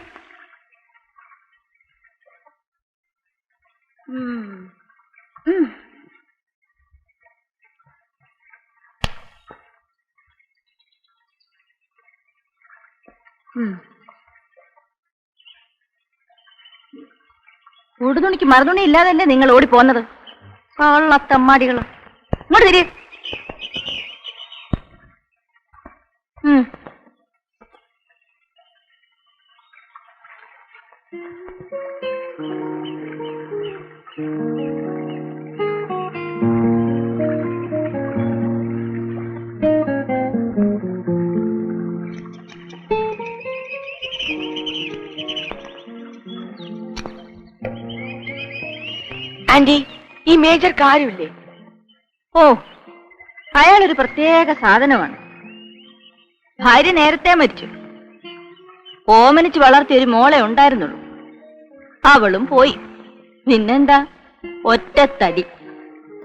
ഉടുതുണിക്ക് മറുതുണി ഇല്ലാതല്ലേ നിങ്ങൾ ഓടിപ്പോന്നത്? കള്ളത്തമ്മാടികള്. ഇങ്ങോട്ട് തിരി. ആന്റി ഈ മേജർക്ക് ആരുമില്ലേ? ഓ, അയാളൊരു പ്രത്യേക സാധനമാണ്. ഭാര്യ നേരത്തെ മരിച്ചു. ഓമനിച്ച് വളർത്തിയ ഒരു മോളെ ഉണ്ടായിരുന്നുള്ളൂ. അവളും പോയി. നിന്നെന്താ ഒറ്റത്തടി,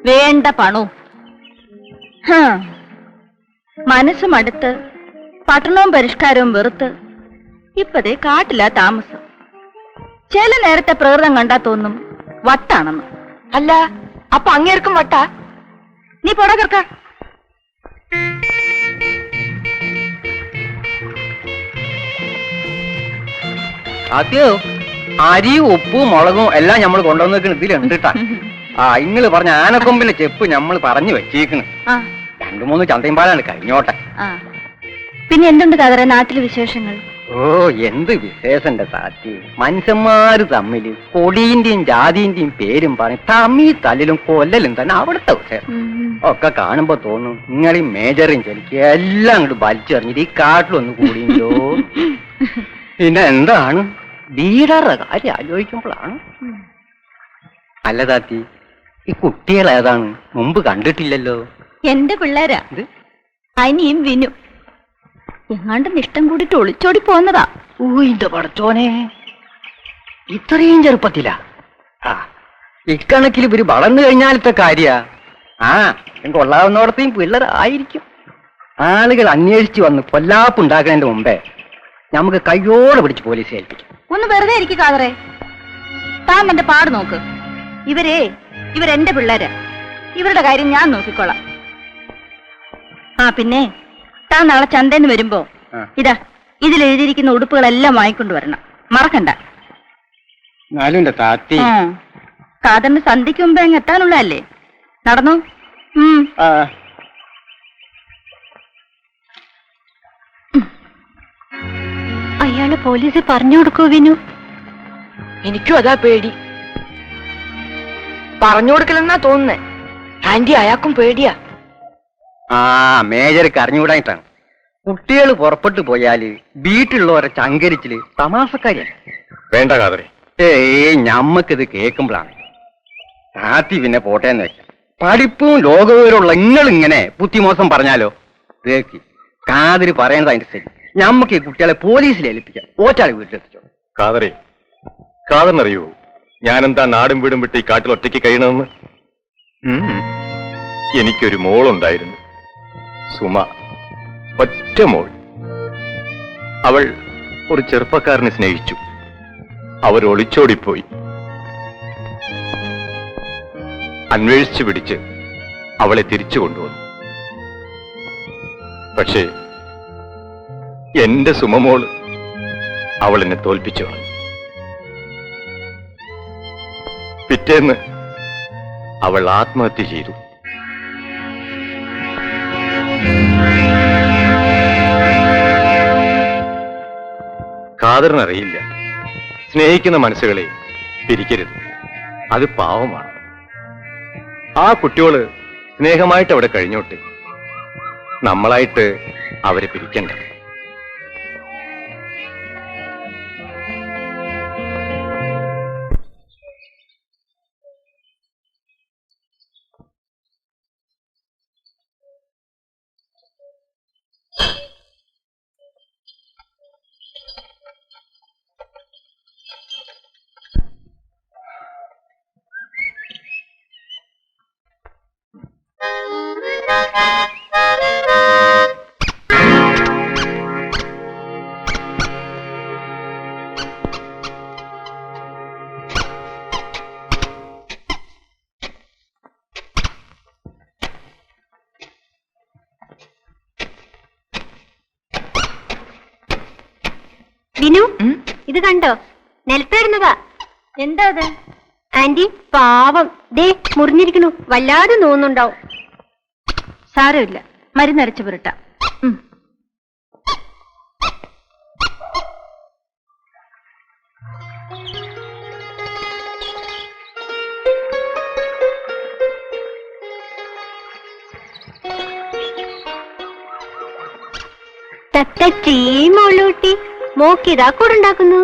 വേണ്ട പണവും. മനസ്സും അടുത്ത് പട്ടണവും പരിഷ്കാരവും വെറുത്ത് ഇപ്പതേ കാട്ടില്ല താമസം. ചില നേരത്തെ പ്രകൃതം കണ്ടാ തോന്നും വട്ടാണെന്ന്. അല്ല, അപ്പൊ അങ്ങേർക്കും വട്ടാ? നീ പോടാ കർക്ക. അതെയോ? അരിയും ഉപ്പും മുളകും എല്ലാം നമ്മൾ കൊണ്ടുവന്നേക്കണ ഇതിലുണ്ട് കേട്ടാ. ഇങ്ങള് പറഞ്ഞ ആനക്കൊമ്പിന്റെ ചെപ്പ് നമ്മൾ പറഞ്ഞു വെച്ചേക്കണ്. 2-3 ചന്തയും പാലാണ് കഴിഞ്ഞോട്ടെ. പിന്നെ എന്തുണ്ട് കതറ നാട്ടിലെ വിശേഷങ്ങൾ? ഓ, എന്ത് വിശേഷന്റെ സാറ്റി. മനുഷ്യന്മാര് തമ്മില് കൊടിന്റെയും ജാതിന്റെയും പേരും പറഞ്ഞ് തമ്മി തല്ലിലും കൊല്ലലും തന്നെ അവിടുത്തെ വിശേഷം. ഒക്കെ കാണുമ്പോ തോന്നും നിങ്ങളീ മേജറും ചെലിക്ക് എല്ലാം അങ്ങോട്ട് വലിച്ചെറിഞ്ഞിട്ട് ഈ കാട്ടിലൊന്ന് കൂടിയോ. പിന്നെ എന്താണ് വീടാറുടെ കാര്യം ആലോചിക്കുമ്പോഴാണ്. അല്ല താത്തി, ഈ കുട്ടികൾ ഏതാണ്? മുമ്പ് കണ്ടിട്ടില്ലല്ലോ. എന്റെ പിള്ളേരാ, അനിയും വിനു. എങ്ങാണ്ട് നിഷ്ടം കൂടിട്ട് ഒളിച്ചോടി പോന്നതാ. ഊയിന്റെ പടച്ചോനെ, ഇത്രയും ചെറുപ്പത്തിലാ? ഇക്കണക്കിൽ ഇവര് വളർന്നു കഴിഞ്ഞാലത്തെ കാര്യ. കൊള്ളാവുന്നോടത്തെയും പിള്ളേരായിരിക്കും. ആളുകൾ അന്വേഷിച്ചു വന്ന് കൊല്ലാപ്പുണ്ടാക്കുന്നതിന്റെ മുമ്പേ നമുക്ക് കയ്യോടെ പിടിച്ച് പോലീസ് ഏൽപ്പിക്കും. ഒന്ന് വെറുതെ ഇരിക്കും കാതറേ. താൻ എന്റെ പാട് നോക്ക്. ഇവരെന്റെ പിള്ളേരാ. ഇവരുടെ കാര്യം ഞാൻ നോക്കിക്കോളാം. പിന്നെ താൻ നാളെ ചന്തന്ന് വരുമ്പോ ഇതാ ഇതിലെഴുതിയിരിക്കുന്ന ഉടുപ്പുകളെല്ലാം വാങ്ങിക്കൊണ്ടുവരണം, മറക്കണ്ട. കാതറിന്റെ സന്ധ്യക്ക് മുമ്പ് അങ്ങ് എത്താനുള്ളതല്ലേ. നടന്നു. അയാള് പോലീസ് പറഞ്ഞു കൊടുക്കൂ വിനു? എനിക്കും അതാ പേടി. പറഞ്ഞു കൊടുക്കലെന്നാ തോന്നുന്നേ. ആന്റി അയാൾക്കും പേടിയാ. മേജർക്ക് അറിഞ്ഞുകൂടായിട്ടാണ്. കുട്ടികൾ പുറപ്പെട്ടു പോയാല് വീട്ടിലുള്ളവരെ ചങ്കരിച്ചില് തമാശക്കാരിയാണ്. വേണ്ട കാതറി. ഞമ്മക്കിത് കേൾക്കുമ്പോഴാണ് താത്തി പിന്നെ പോട്ടേന്ന് വെക്കാം. പഠിപ്പും ലോകവിവരമുള്ള നിങ്ങളിങ്ങനെ ബുദ്ധിമോശം പറഞ്ഞാലോ? കേക്ക് കാതിരി പറയണത് അതിന്റെ ശരി. ഞമ്മക്ക് ഈ കുട്ടികളെ പോലീസിൽ ഏൽപ്പിക്കാം. ഓച്ചാളി വീട്ടിലെത്തിച്ചോ. കാതറി, കാതറിനറിയോ ഞാനെന്താ നാടും വീടും വിട്ട് ഈ കാട്ടിൽ ഒറ്റയ്ക്ക് കഴിയണമെന്ന്? എനിക്കൊരു മോളുണ്ടായിരുന്നു, സുമ. ഒറ്റ മോൾ. അവൾ ഒരു ചെറുപ്പക്കാരനെ സ്നേഹിച്ചു. അവർ ഒളിച്ചോടിപ്പോയി. അന്വേഷിച്ചു പിടിച്ച് അവളെ തിരിച്ചു കൊണ്ടുവന്നു. പക്ഷേ എന്റെ സുമമോള് അവൾ എന്നെ തോൽപ്പിച്ചു കളഞ്ഞു. പിറ്റേന്ന് അവൾ ആത്മഹത്യ ചെയ്തു. കാതറിനറിയില്ല, സ്നേഹിക്കുന്ന മനസ്സുകളെ പിരിക്കരുത്. അത് പാവമാണ്. ആ കുട്ടിയോള് സ്നേഹമായിട്ട് അവിടെ കഴിഞ്ഞോട്ടെ. നമ്മളായിട്ട് അവരെ പിരിക്കണ്ട. വിനു, ഇത് കണ്ടോ? നിലത്തിടുന്നതാ. എന്താ അത്? ആന്റി പാവം, ദേ മുറിഞ്ഞിരിക്കണു. വല്ലാതെ നോന്നുണ്ടാവും. സാരമില്ല, മരുന്നരച്ചു പുരട്ട. തത്തച്ചീ മോളൂട്ടി, മോക്കിതാ കൂടുണ്ടാക്കുന്നു.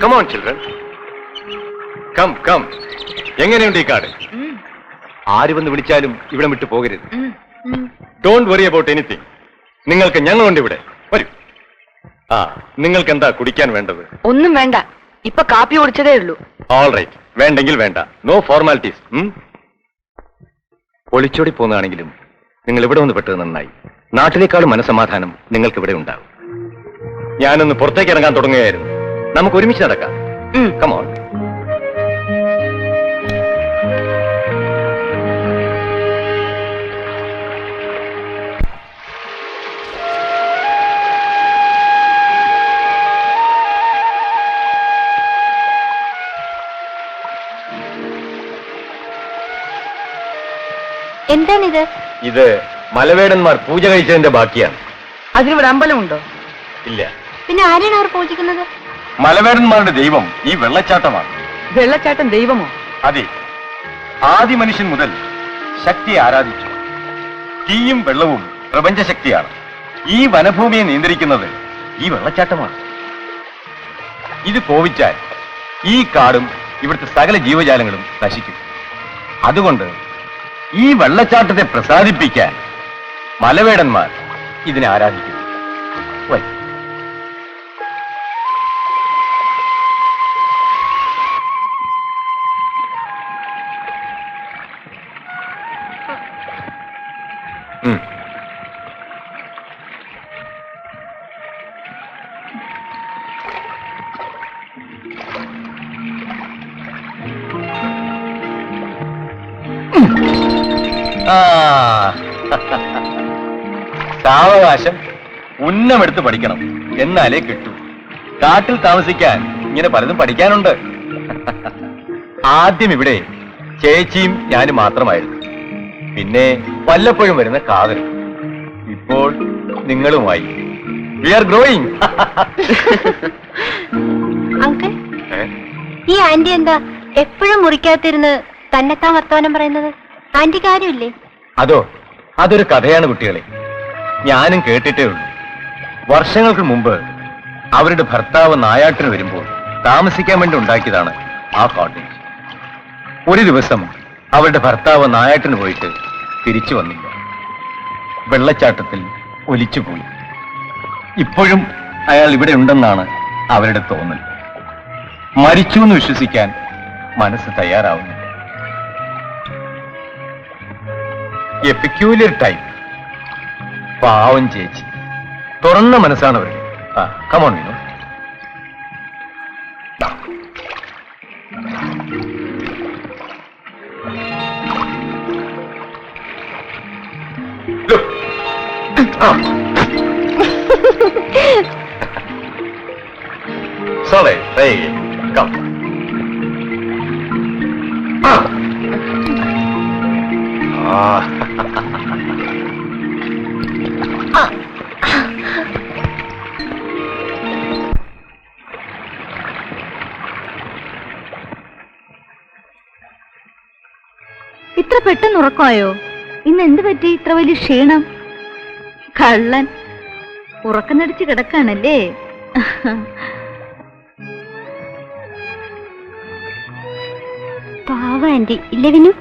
Come on children, come come. എങ്ങനെയുണ്ട് ഈ കാട്? ആര് വന്ന് വിളിച്ചാലും ഇവിടെ വിട്ടു പോകരുത്. Don't worry about anything. നിങ്ങൾക്ക് ഞങ്ങളുണ്ട് ഇവിടെ. വരൂ. ആ, നിങ്ങൾക്ക് എന്താ കുടിക്കാൻ വേണ്ടത്? ഒന്നും വേണ്ട, ഇപ്പൊ കാപ്പി കുടിച്ചതേ ഉള്ളൂ. ഓൾ റൈറ്റ്, വേണ്ടെങ്കിൽ വേണ്ട. No formalities. ഒളിച്ചോടി പോകുന്നതാണെങ്കിലും നിങ്ങൾ ഇവിടെ വന്ന് പെട്ടത് നന്നായി. നാട്ടിലേക്കാളും മനസമാധാനം നിങ്ങൾക്ക് ഇവിടെ ഉണ്ടാവും. ഞാനൊന്ന് പുറത്തേക്ക് ഇറങ്ങാൻ തുടങ്ങുകയായിരുന്നു. നമുക്ക് ഒരുമിച്ച് നടക്കാം. കമോൺ. എന്താണിത്? ഇത് മലവേടന്മാർ പൂജ കഴിച്ചതിന്റെ ബാക്കിയാണ്. അതിനിവിടെ അമ്പലമുണ്ടോ? ഇല്ല. പിന്നെ ആരാണ് അവർ പൂജിക്കുന്നത്? മലവേടന്മാരുടെ ദൈവം ഈ വെള്ളച്ചാട്ടമാണ്. വെള്ളച്ചാട്ടം ദൈവമോ? അതെ, ആദി മനുഷ്യൻ മുതൽ ശക്തിയെ ആരാധിച്ചു. തീയും വെള്ളവും പ്രപഞ്ചശക്തിയാണ്. ഈ വനഭൂമിയെ നിയന്ത്രിക്കുന്നത് ഈ വെള്ളച്ചാട്ടമാണ്. ഇത് കോപിച്ചാൽ ഈ കാടും ഇവിടുത്തെ സകല ജീവജാലങ്ങളും നശിക്കും. അതുകൊണ്ട് ഈ വെള്ളച്ചാട്ടത്തെ പ്രസാദിപ്പിക്കാൻ മലവേടന്മാർ ഇതിനെ ആരാധിക്കുന്നു. വരൂ. സാവകാശം ഉന്നമെടുത്ത് പഠിക്കണം, എന്നാലേ കിട്ടൂ. കാട്ടിൽ താമസിക്കാൻ ഇങ്ങനെ പലതും പഠിക്കാനുണ്ട്. ആദ്യം ഇവിടെ ചേച്ചിയും ഞാനും മാത്രമായിരുന്നു. പിന്നെ വല്ലപ്പോഴും വരുന്ന കാതലും. ഇപ്പോൾ നിങ്ങളുമായി. V are growing. അങ്കിൾ, ഈ ആന്റി എന്താ എപ്പോഴും മുറിക്കാത്തിരുന്ന് തന്നെത്താൻ വർത്തമാനം പറയുന്നത്? ആന്റിക്ക് ആരുമില്ലേ? അതോ, അതൊരു കഥയാണ് കുട്ടികളെ. ഞാനും കേട്ടിട്ടേ ഉള്ളൂ. വർഷങ്ങൾക്ക് മുമ്പ് അവരുടെ ഭർത്താവ് നായാട്ടിന് വരുമ്പോൾ താമസിക്കാൻ വേണ്ടി ഉണ്ടാക്കിയതാണ് ആ കോട്ടേജ്. ഒരു ദിവസം അവരുടെ ഭർത്താവ് നായാട്ടിന് പോയിട്ട് തിരിച്ചു വന്നില്ല. വെള്ളച്ചാട്ടത്തിൽ ഒലിച്ചുപോയി. ഇപ്പോഴും അയാൾ ഇവിടെ ഉണ്ടെന്നാണ് അവരുടെ തോന്നൽ. മരിച്ചു എന്ന് വിശ്വസിക്കാൻ മനസ്സ് തയ്യാറാവുന്നില്ല. A peculiar type. പാവം ചേച്ചി. തുറന്ന മനസ്സാണ് അവരുടെ. കമോൺ വിനോ. Sorry, hey, come. ഇത്ര പെട്ടെന്ന് ഉറക്കമായോ? ഇന്ന് എന്ത് പറ്റി ഇത്ര വലിയ ക്ഷീണം? കള്ളൻ ഉറക്കം നടിച്ച് കിടക്കാണല്ലേ? പാവ ആന്റി ഇല്ലേ വിനു?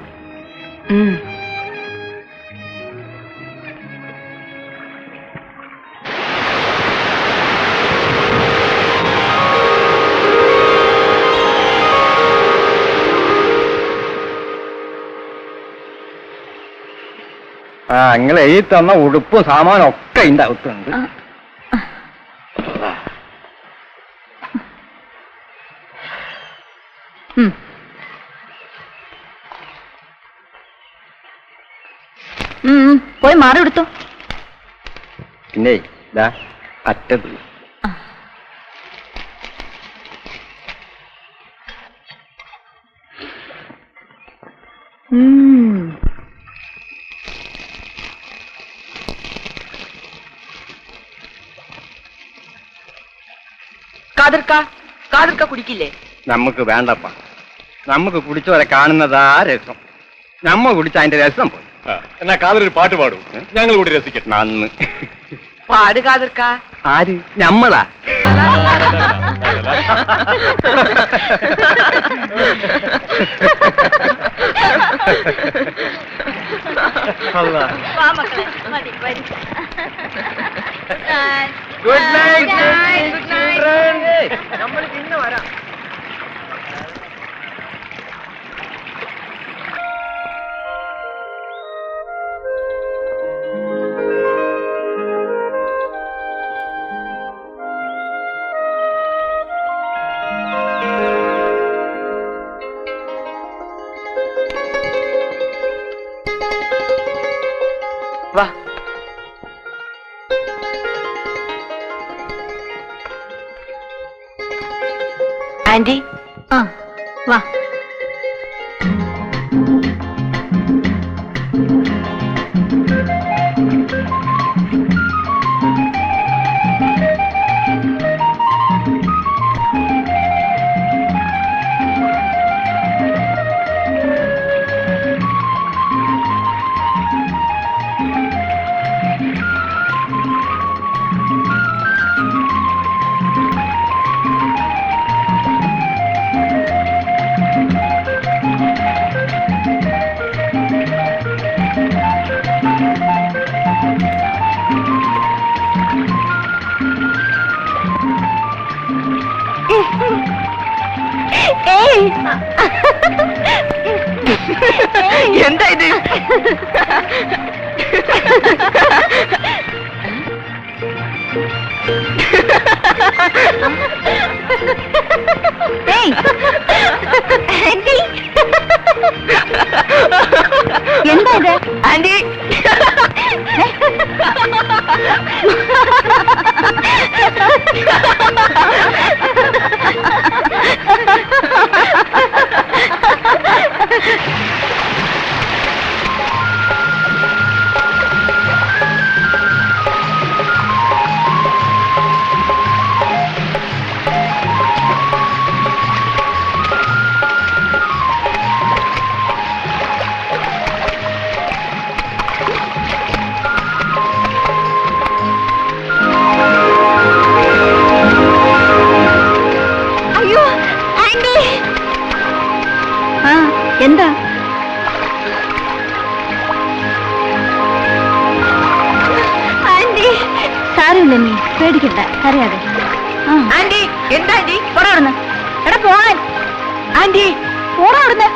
നിങ്ങൾ എഴുതി തന്ന ഉടുപ്പും സാമാനും ഒക്കെ ഇതിന്റെ അകത്തുണ്ട്. പോയി മാറി എടുത്തു. പിന്നെ ഇതാ അറ്റത്ത് കാതിർക്ക കുടിക്കില്ലേ? നമുക്ക് വേണ്ടപ്പ. നമുക്ക് കുടിച്ചവരെ കാണുന്നതാ രസം. നമ്മ കുടിച്ച അതിന്റെ രസം പോയി. എന്നാ കാതൊരു പാട്ട് പാടും, ഞങ്ങൾ കൂടി രസിക്കട്ടെ. നന്ന് പാട് കാതിർക്ക. ആര്? നമ്മളാ? ഗുഡ് നൈറ്റ് നമ്മൾ പിന്നെ വരാം. വാ. ആന്റി, ആ വാ. എന്താ ഇത്? എന്താ ഇത് ആന്റി, എന്താ സാരമില്ല നീ പേടിക്കണ്ട, കരയാതെ. ആന്റി, എന്താ ആന്റി? പോടാ, എടാ പോവാൻ. ആന്റി, പോടാ അവിടുന്ന്.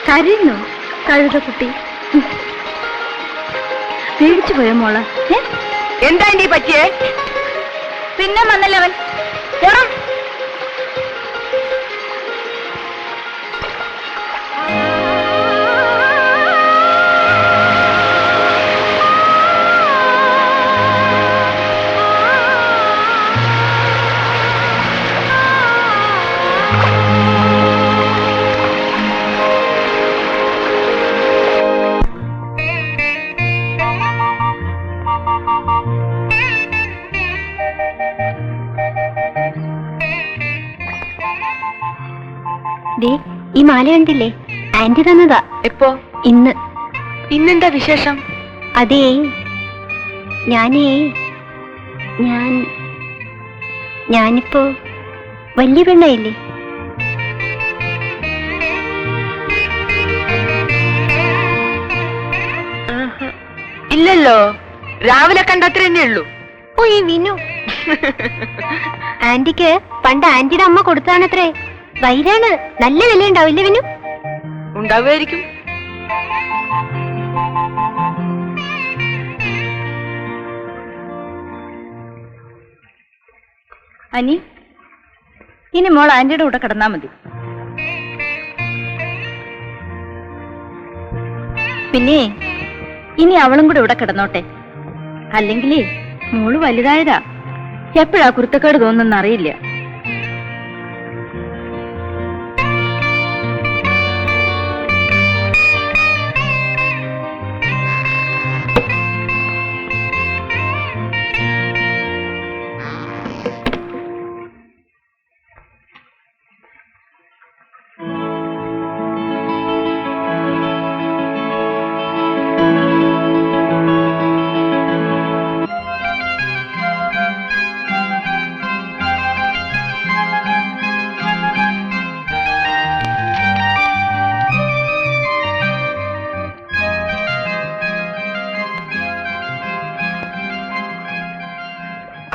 കരയുന്നു കഴുതക്കുട്ടി. പേടിച്ചു പോയ മോള്. എന്താ ആന്റി പറ്റിയേ? പിന്നെ വന്നല്ലേ അവൻ. പോടാ. ഈ മാല കണ്ടില്ലേ? ആന്റി തന്നതാ. എപ്പോ? ഇന്ന്. ഇന്നെന്താ വിശേഷം? അതേ, ഞാനിപ്പോ വലിയ പെണ്ണായില്ലേ? ഇല്ലല്ലോ, രാവിലെ കണ്ടത്ര തന്നെ ഉള്ളൂ. ഓ ഈ വിനു. ആന്റിക്ക് പണ്ട് ആന്റിയുടെ അമ്മ കൊടുത്താണത്രേ. വൈരാണ്, നല്ല വില ഉണ്ടാവില്ലേ വിനു? ഉണ്ടാവുമായിരിക്കും. അനി, ഇനി മോൾ ആന്റിയുടെ കൂടെ കിടന്നാ മതി. പിന്നെ ഇനി അവളും കൂടെ ഇവിടെ കിടന്നോട്ടെ. അല്ലെങ്കിലേ മോള് വലുതായതാ, എപ്പോഴാ കുരുത്തക്കേട് തോന്നുന്ന അറിയില്ല.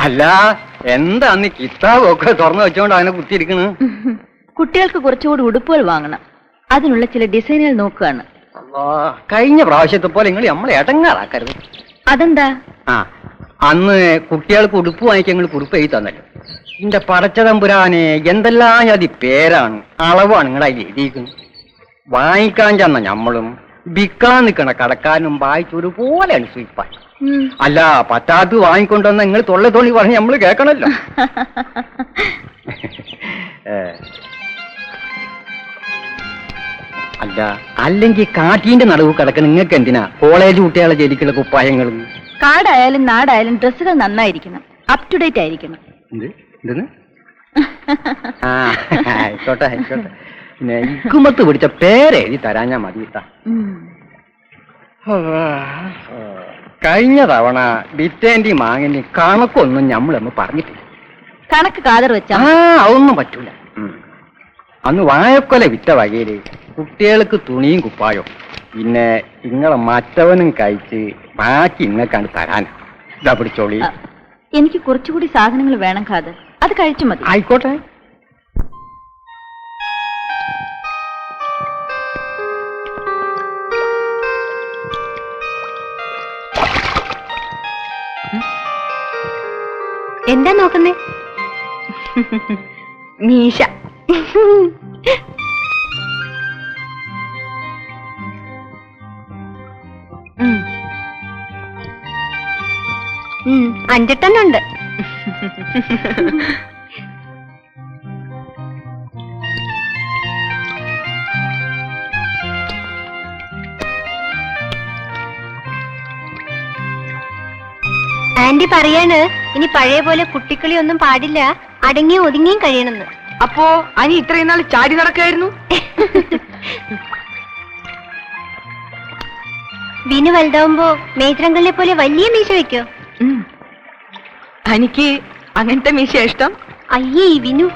അല്ല എന്താന്ന് കിതാബൊക്കെ തുറന്നു വെച്ചോണ്ട് അവനെ കുത്തിയിരിക്കണ്? കുട്ടികൾക്ക് കുറച്ചുകൂടി ഉടുപ്പുകൾ വാങ്ങണം. അതിനുള്ള ചില ഡിസൈനുകൾ നോക്കുകയാണ്. കഴിഞ്ഞ പ്രാവശ്യത്തെ പോലെ നിങ്ങൾ നമ്മളെ ഇടങ്ങാറാക്കരുത്. അതെന്താ? ആ അന്ന് കുട്ടികൾക്ക് ഉടുപ്പ് വാങ്ങിക്കാൻ നിങ്ങൾ കുറിപ്പ് എഴുതി തന്നല്ലോ. എന്റെ പടച്ചതമ്പുരാനെ എന്തെല്ലാം ജാതി പേരാണ് അളവാണ് നിങ്ങൾ അതിൽ എഴുതിയിരിക്കുന്നത്. വാങ്ങിക്കാൻ ചെന്ന നമ്മളും വിൽക്കാൻ നിൽക്കണ കടക്കാരനും വായിച്ചൊരുപോലെയാണ് സ്വീപ്പാൻ. അല്ല പറ്റാത്ത വാങ്ങിക്കൊണ്ടുവന്ന നിങ്ങൾ തൊള്ളി പറഞ്ഞ് നമ്മൾ കേൾക്കണല്ലോ. അല്ല അല്ലെങ്കിൽ കാറ്റീന്റെ നടുവ് കിടക്കണ നിങ്ങൾക്ക് എന്തിനാ കോളേജ് കുട്ടികളെ ജയിലിക്കുള്ള കുപ്പായങ്ങളും? കാടായാലും നാടായാലും ഡ്രസ്സുകൾ നന്നായിരിക്കണം, അപ് ടു ഡേറ്റ് ആയിരിക്കണം. ആ ആയിക്കോട്ടെ ആയിക്കോട്ടെ. പിന്നെ ഇക്കുമത്ത് പിടിച്ച പേരെഴുതി തരാൻ ഞാൻ മതിയിട്ടാ. കഴിഞ്ഞ തവണ ബിറ്റേന്റെയും മാങ്ങിന്റെയും കണക്കൊന്നും നമ്മളൊന്നും പറഞ്ഞിട്ടില്ല. കണക്ക് കാതർ വെച്ചാ അതൊന്നും പറ്റൂല. അന്ന് വാഴക്കൊല വിറ്റ വകയില് കുട്ടികൾക്ക് തുണിയും കുപ്പായോ പിന്നെ ഇങ്ങളെ മറ്റവനും കഴിച്ച് ബാക്കി ഇങ്ങക്കാണ്ട് തരാനാ. ഇതാ പിടിച്ചോളി. എനിക്ക് കുറച്ചുകൂടി സാധനങ്ങൾ വേണം ഖാദർ, അത് കഴിച്ചു മതി. ആയിക്കോട്ടെ. എന്താ നോക്കുന്നേ? മീശ. അഞ്ചെട്ടെണ്ണുണ്ട്. ആന്റി പറയാണ് ഇനി പഴയ പോലെ കുട്ടിക്കളി ഒന്നും പാടില്ല, അടങ്ങിയും ഒതുങ്ങിയും കഴിയണമെന്ന്. അപ്പോ അനി ഇത്രയും നാൾ ചാടി നടക്കായിരുന്നു? വിനു വലുതാവുമ്പോ മേത്രങ്കളിനെ പോലെ വലിയ മീശ വെക്കോ? എനിക്ക് അങ്ങനത്തെ മീശ ഇഷ്ടം. അയ്യേ ഈ വിനു.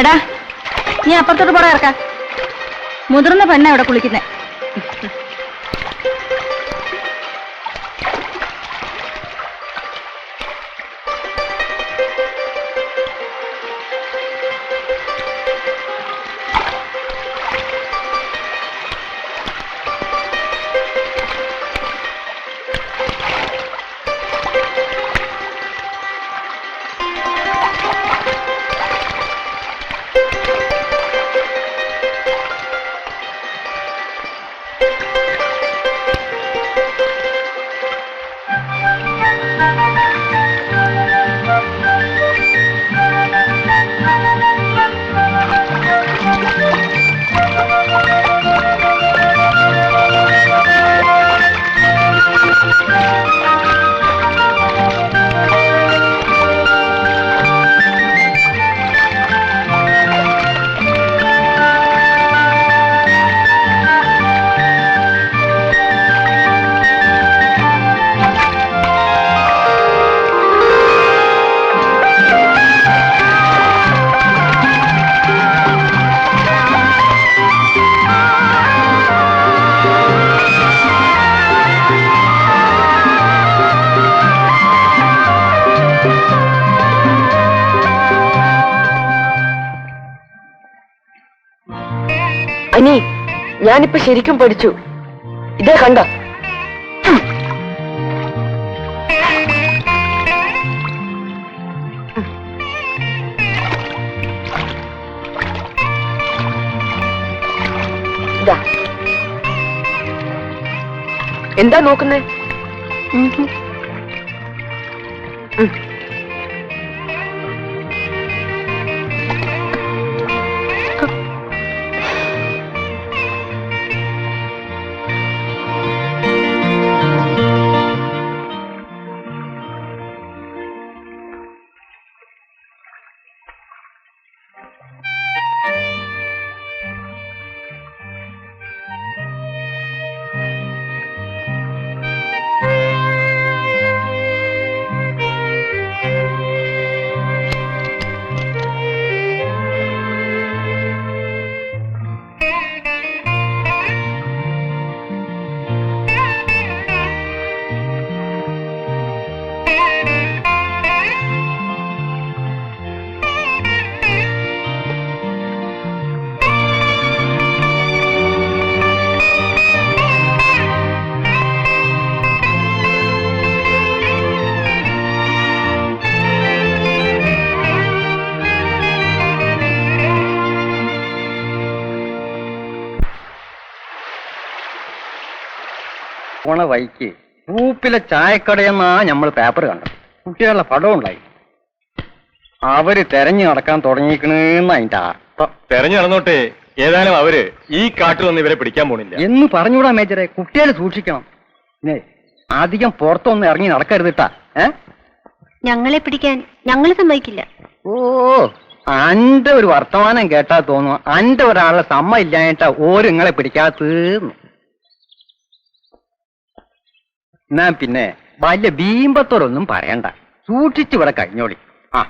എടാ നീ അപ്പുറത്തോട്ട് പോടാ ഇറക്കാം. മുതിർന്ന പെണ്ണ ഇവിടെ കുളിക്കുന്നേ. അനി, ഞാനിപ്പോ ശരിക്കും പഠിച്ചു. ഇതേ കണ്ട. എന്താ നോക്കുന്നേ? പോണ വൈക്ക് ഗ്രൂപ്പിലെ ചായക്കടയെന്നാ നമ്മൾ പേപ്പർ കണ്ടത്. കുട്ടികളുടെ പടം ഉണ്ടായി. അവര് തെരഞ്ഞു നടക്കാൻ തുടങ്ങിക്കണെന്ന് അതിന്റെ അർത്ഥം. തെരഞ്ഞു നടന്നോട്ടെ, ഏതായാലും അവര് ഈ കാട്ടിൽ വന്ന് ഇവരെ പിടിക്കാൻ പോണില്ല എന്ന് പറഞ്ഞുകൂടാ മേജറെ. കുട്ടികളെ സൂക്ഷിക്കണം. അധികം പുറത്തൊന്നും ഇറങ്ങി നടക്കരുതിട്ടാ. ഞങ്ങളെ പിടിക്കാൻ ഞങ്ങൾ സമ്മതിക്കില്ല. ഓ, അന്റെ ഒരു വർത്തമാനം കേട്ടാ തോന്നുന്നു അന്റെ ഒരാളെ സമ്മ ഇല്ലായിട്ടാ ഓര് നിങ്ങളെ പിടിക്കാത്തീർന്നു. എന്നാ പിന്നെ വലിയ ബീമ്പത്തോടൊന്നും പറയണ്ട. സൂക്ഷിച്ചിവിടെ കഴിഞ്ഞോളി. ആ,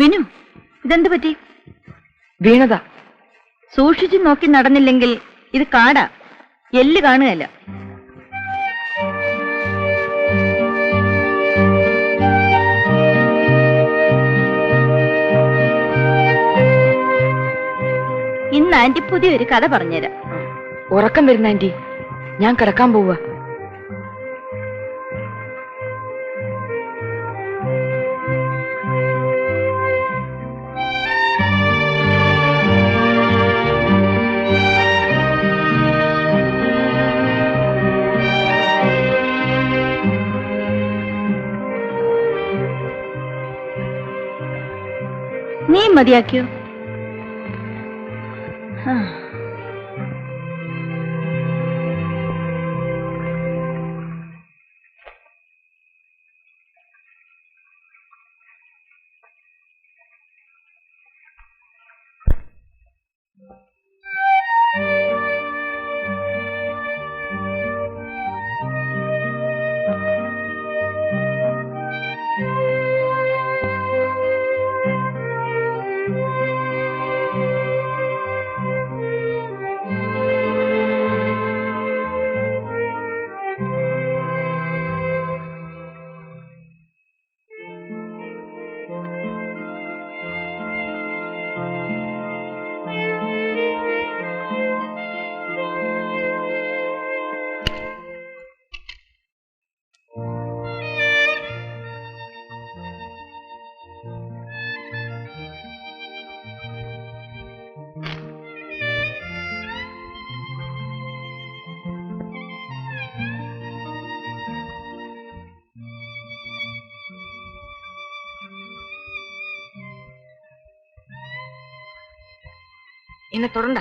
വിനു, ഇതെന്ത് പറ്റി? വീണതാ. സൂക്ഷിച്ചു നോക്കി നടന്നില്ലെങ്കിൽ ഇത് കാടാ, എല്ല് കാണുകയല്ല. ഇന്ന് ആന്റി പുതിയൊരു കഥ പറഞ്ഞുതരാം. ഉറക്കം വരുന്ന ആന്റി, ഞാൻ കിടക്കാൻ പോവാ. നീ മതിയാക്കിയോ? എന്നെ തൊടണ്ട.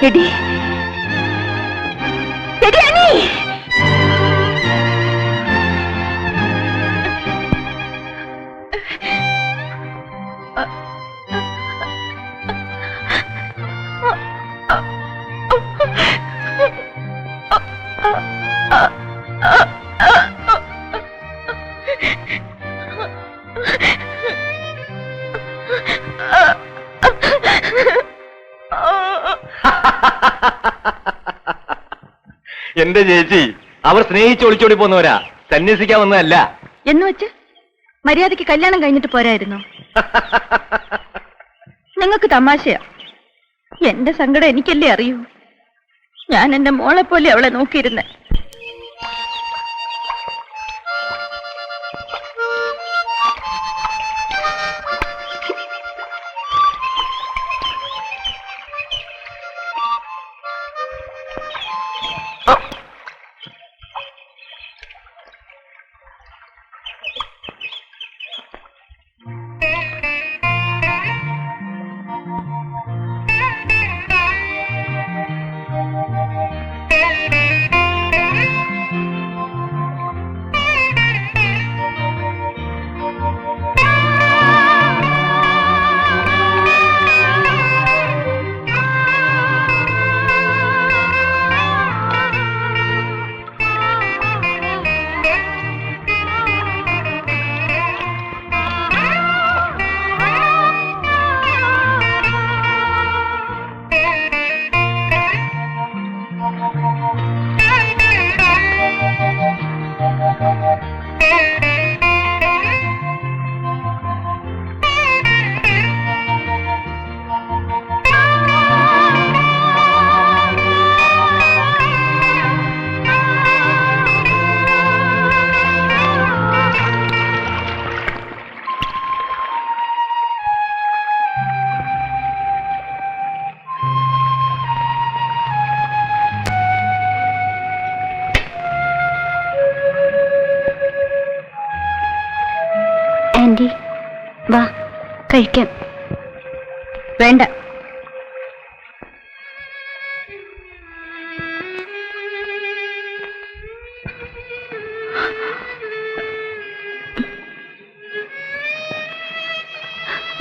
എടി എടി അനി എന്റെ ചേച്ചി, അവർ സ്നേഹിച്ച് ഒളിച്ചോടി പോന്നവരാ, സന്യസിക്കാൻ വന്നതല്ല. എന്ന് വെച്ച് മര്യാദയ്ക്ക് കല്യാണം കഴിഞ്ഞിട്ട് പോരായിരുന്നോ? നിങ്ങൾക്ക് തമാശയാ. എന്റെ സങ്കടം എനിക്കല്ലേ അറിയൂ. ഞാൻ എന്റെ മോളെ പോലെ അവളെ നോക്കിയിരുന്നേ. ആന്റി വാ കഴിക്കാം. വേണ്ട,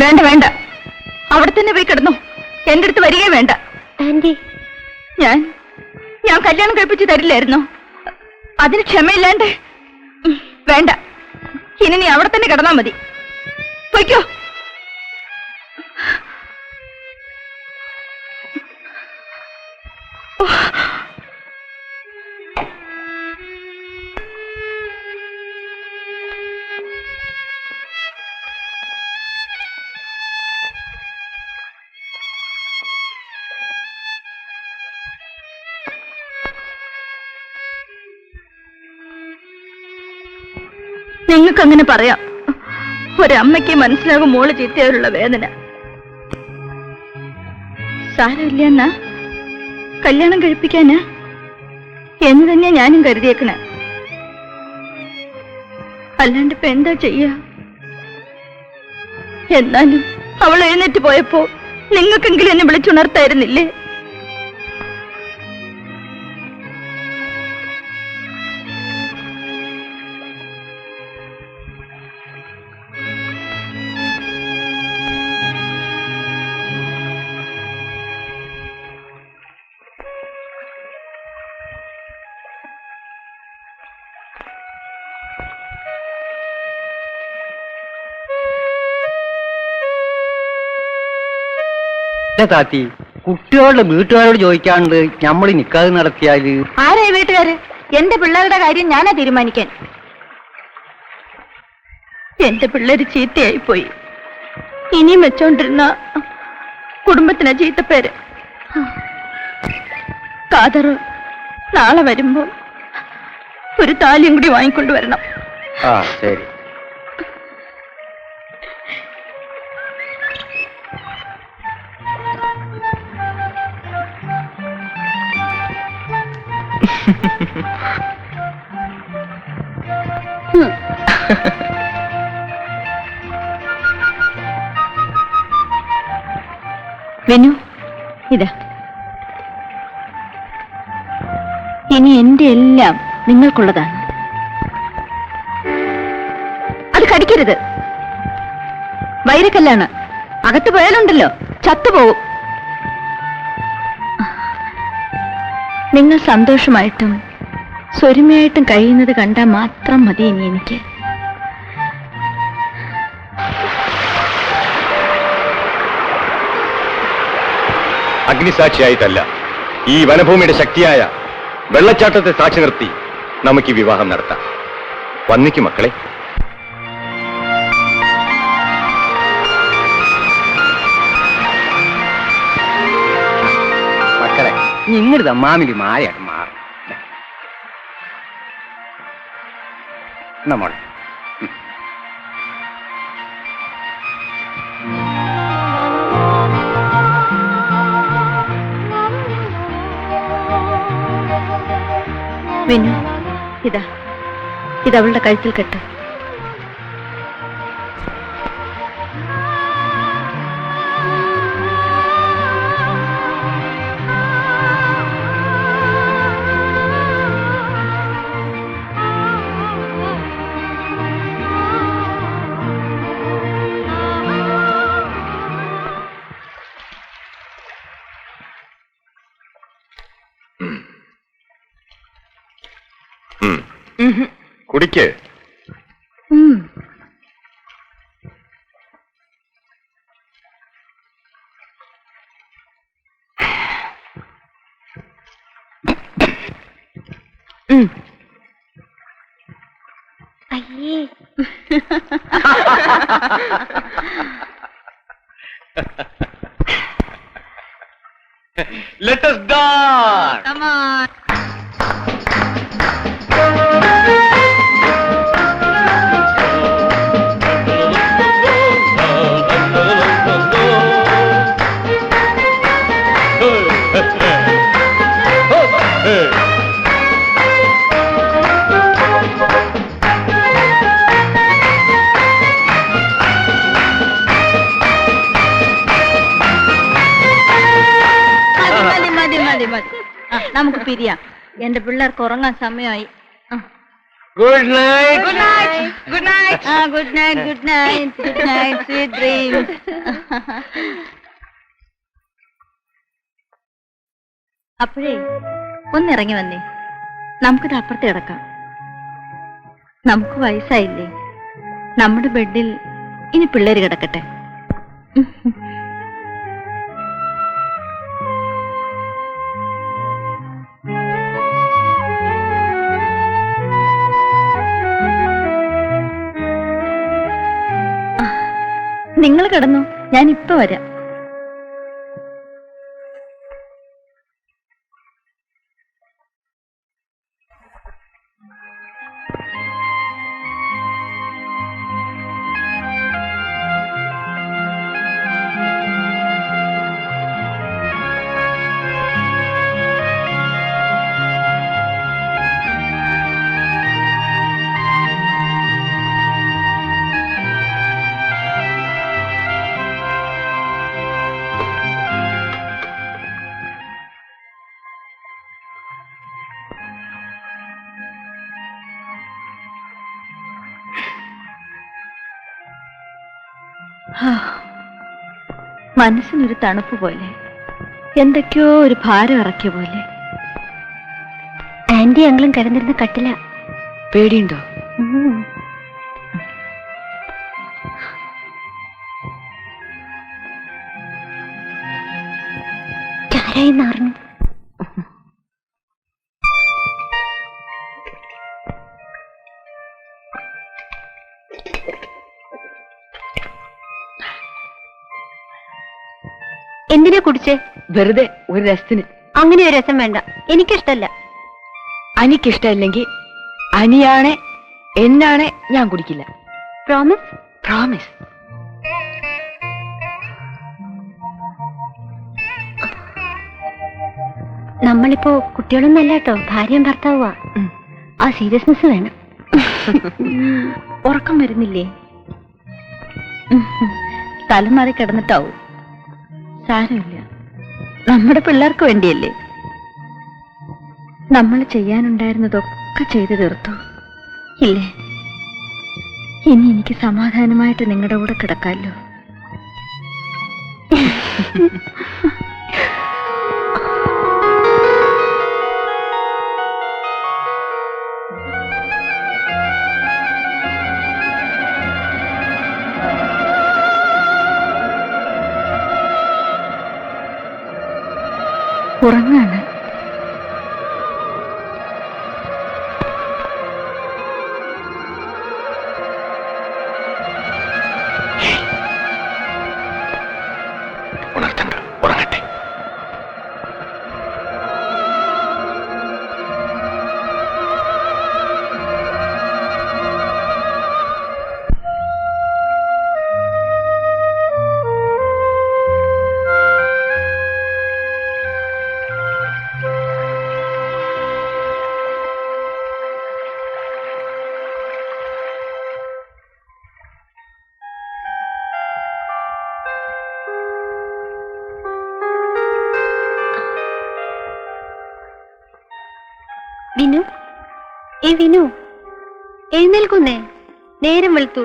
വേണ്ട വേണ്ട, അവിടെ തന്നെ പോയി കിടന്നു. എന്റെ അടുത്ത് വരികയും വേണ്ട. ആന്റി, ഞാൻ കല്യാണം കഴിപ്പിച്ച് തരില്ലായിരുന്നു. അതിന് ക്ഷമയില്ലാണ്ട്. വേണ്ട, ഇനി നീ അവിടെ തന്നെ കിടന്നാ മതി. പൊയ്ക്കോ. നിങ്ങൾക്ക് അങ്ങനെ പറയാം. ഒരമ്മയ്ക്ക് മനസ്സിലാകും മോള് ചീത്തയായുള്ള വേദന. സാരമില്ല എന്നാ കല്യാണം കഴിപ്പിക്കാനാ എന്ന് തന്നെയാ ഞാനും കരുതിയേക്കണേ. അല്ലാണ്ട് ഇപ്പൊ എന്താ ചെയ്യ? എന്നാലും അവൾ എഴുന്നേറ്റ് പോയപ്പോ നിങ്ങൾക്കെങ്കിലും എന്നെ വിളിച്ചുണർത്തായിരുന്നില്ലേ? താത്തി, കുട്ടികളുടെ വീട്ടുകാരോട് ചോദിക്കാണ്ട് നമ്മൾ നിക്കാതെ നടത്തിയാല് ആരായി വീട്ടുകാര്? എന്റെ പിള്ളേരുടെ കാര്യം ഞാനാ തീരുമാനിക്കാൻ. എന്റെ പിള്ളേര് ചീത്തയായി പോയി. ഇനിയും വെച്ചോണ്ടിരുന്ന കുടുംബത്തിനാ ചീത്തപ്പേര്. കാതർ നാളെ വരുമ്പോ ഒരു താലിയും കൂടി വാങ്ങിക്കൊണ്ടുവരണം. ആ ശരി. വിനു, ഇതാ. ഇനി എന്റെ എല്ലാം നിങ്ങൾക്കുള്ളതാണ്. അത് കടിക്കരുത്. വൈരക്കല്ലാണ്. അകത്ത് പോയാലുണ്ടല്ലോ ചത്തുപോകും. നിങ്ങൾ സന്തോഷമായിട്ടും സ്വരുമയായിട്ടും കഴിയുന്നത് കണ്ടാൽ മാത്രം മതി ഇനി എനിക്ക്. അഗ്നിസാക്ഷിയായിട്ടല്ല, ഈ വനഭൂമിയുടെ ശക്തിയായ വെള്ളച്ചാട്ടത്തെ സാക്ഷി നിർത്തി നമുക്ക് ഈ വിവാഹം നടത്താം. വന്നിക്കു മക്കളെ. മക്കളെ, ഇങ്ങോട്ട് മാമിലി മാലയായിട്ട് മാറും നമ്മൾ. വിനു, ഇതവളുടെ കഴുത്തിൽ കെട്ട്. കുടിക്ക്. അയ്യേ, Let us dance. Come on. നമുക്ക് പിരിയാം. എന്റെ പിള്ളേർക്ക് ഉറങ്ങാൻ സമയമായി. Good night. Good night. Good night. Good night. Good night. Good night. Sweet dreams. അപ്പോഴേ ഒന്നിറങ്ങി വന്നേ. നമുക്കിത് അപ്പുറത്ത് കിടക്കാം. നമുക്ക് വയസ്സായില്ലേ? നമ്മുടെ ബെഡിൽ ഇനി പിള്ളേര് കിടക്കട്ടെ. നിങ്ങൾ കിടന്നു, ഞാൻ ഇപ്പൊ വരാം. മനസ്സിനൊരു തണുപ്പ് പോലെ, എന്തൊക്കെയോ ഒരു ഭാരം ഇറക്കിയ പോലെ. ആന്റി അങ്കിളും കിടന്നിരുന്ന കട്ടില. പേടിയുണ്ടോ? ചാരായി നാർന്നു. എന്തിനാ കുടിച്ചേ? വെറുതെ ഒരു രസത്തിന്. അങ്ങനെ ഒരു രസം വേണ്ട, എനിക്കിഷ്ടല്ല. അനിക്കിഷ്ടമല്ലെങ്കിൽ അനിയാണെ എന്നാണെ ഞാൻ കുടിക്കില്ല. പ്രോമിസ്? പ്രോമിസ്. നമ്മളിപ്പോ കുട്ടികളൊന്നല്ല കേട്ടോ, ഭാര്യയും ഭർത്താവുക. ആ സീരിയസ്നെസ് വേണം. ഉറക്കം വരുന്നില്ലേ? തലമാറി കിടന്നിട്ടാവും. സാരമില്ല, നമ്മുടെ പിള്ളേർക്ക് വേണ്ടിയല്ലേ. നമ്മൾ ചെയ്യാനുണ്ടായിരുന്നതൊക്കെ ചെയ്തു തീർത്തു ഇല്ലേ? ഇനി എനിക്ക് സമാധാനമായിട്ട് നിങ്ങളുടെ കൂടെ കിടക്കാമല്ലോ. ഉറങ്ങാണ്. ഉണർത്തണ്ട, ഉറങ്ങട്ടെ. വിനു, വിനു, എഴുന്നേൽക്കുന്നേ, നേരം വെളുത്തു.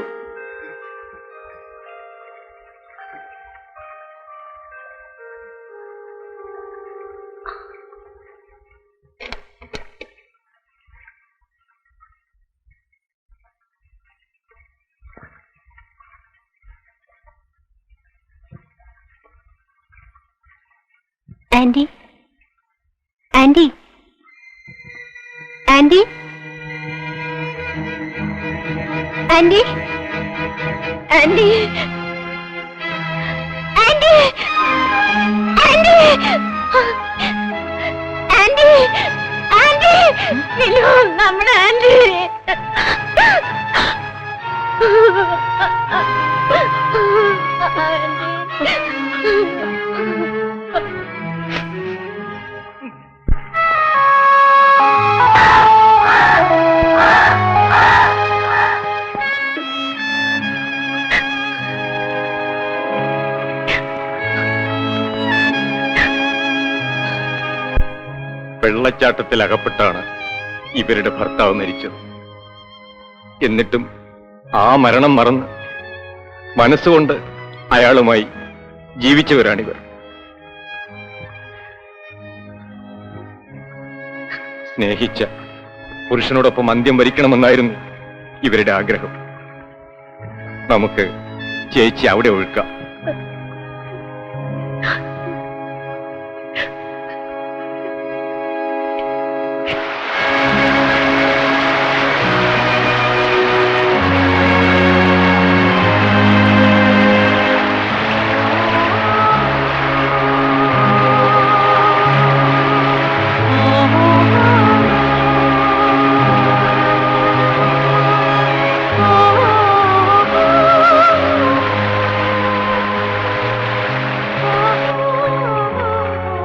Anti, anti, anti, anti, anti, anti, anti, anti, anti, Vinu, നമ്മുടെ ആന്റി. വെള്ളച്ചാട്ടത്തിൽ അകപ്പെട്ടാണ് ഇവരുടെ ഭർത്താവ് മരിച്ചത്. എന്നിട്ടും ആ മരണം മറന്ന് മനസ്സുകൊണ്ട് അയാളുമായി ജീവിച്ചവരാണിവർ. സ്നേഹിച്ച പുരുഷനോടൊപ്പം അന്ത്യം വരിക്കണമെന്നായിരുന്നു ഇവരുടെ ആഗ്രഹം. നമുക്ക് ചേച്ചി അവിടെ ഒഴുക്കാം.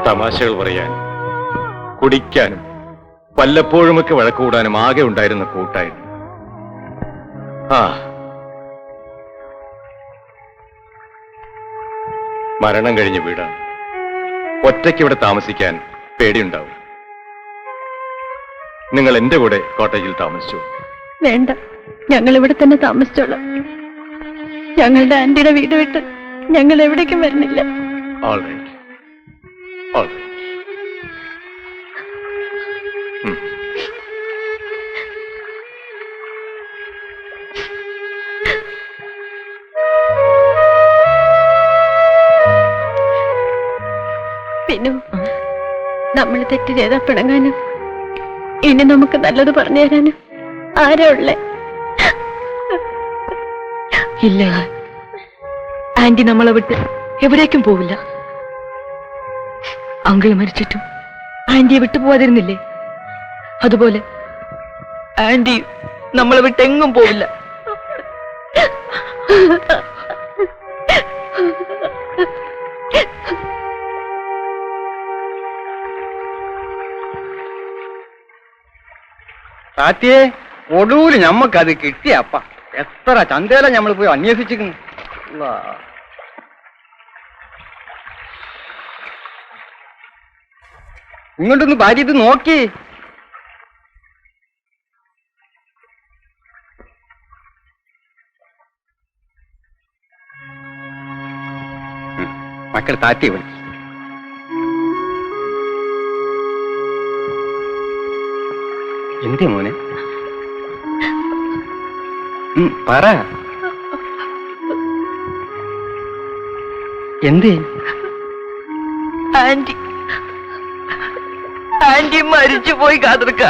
തമാശകൾ പറയാനും കുടിക്കാനും വല്ലപ്പോഴുമൊക്കെ വഴക്കുകൂടാനും ആകെ ഉണ്ടായിരുന്ന കൂട്ടായിരുന്നു. മരണം കഴിഞ്ഞ വീടാണ്. ഒറ്റയ്ക്ക് ഇവിടെ താമസിക്കാൻ പേടിയുണ്ടാവും. നിങ്ങൾ എന്റെ കൂടെ കോട്ടേജിൽ താമസിച്ചു. വേണ്ട, ഞങ്ങൾ ഇവിടെ തന്നെ താമസിച്ചോളാം. ഞങ്ങളുടെ ആന്റിയുടെ വീട് വിട്ട് ഞങ്ങൾ എവിടേക്കും വരുന്നില്ല. All right. All right. പിന്നെ നമ്മൾ തെറ്റ് ചെയ്താൽ പിണങ്ങാനും ഇനി നമുക്ക് നല്ലത് പറഞ്ഞു തരാനും ആരാ ഉള്ളേ? ഇല്ല, ആന്റി നമ്മളെ വിട്ട് എവിടേക്കും പോവില്ല. അങ്കിൾ മരിച്ചിട്ടും ആന്റിയെ വിട്ടു പോവാതിരുന്നില്ലേ? അതുപോലെ ആന്റി നമ്മളെ വിട്ട് എങ്ങും പോവില്ല. താത്തിയെ ഒടുവില് ഞമ്മക്കത് കിട്ടിയപ്പ. എത്ര ചന്തയില നമ്മൾ പോയി അന്വേഷിച്ചിരിക്കുന്നു. ഇങ്ങോട്ടൊന്ന് ഭാര്യ ഇത് നോക്കി. മക്കൾ താത്തിയെ വിളിച്ചു. എന്തേ മോനെ? പറ. എന്തേ? ആന്റി മരിച്ചു പോയി കാത്തിരിക്ക.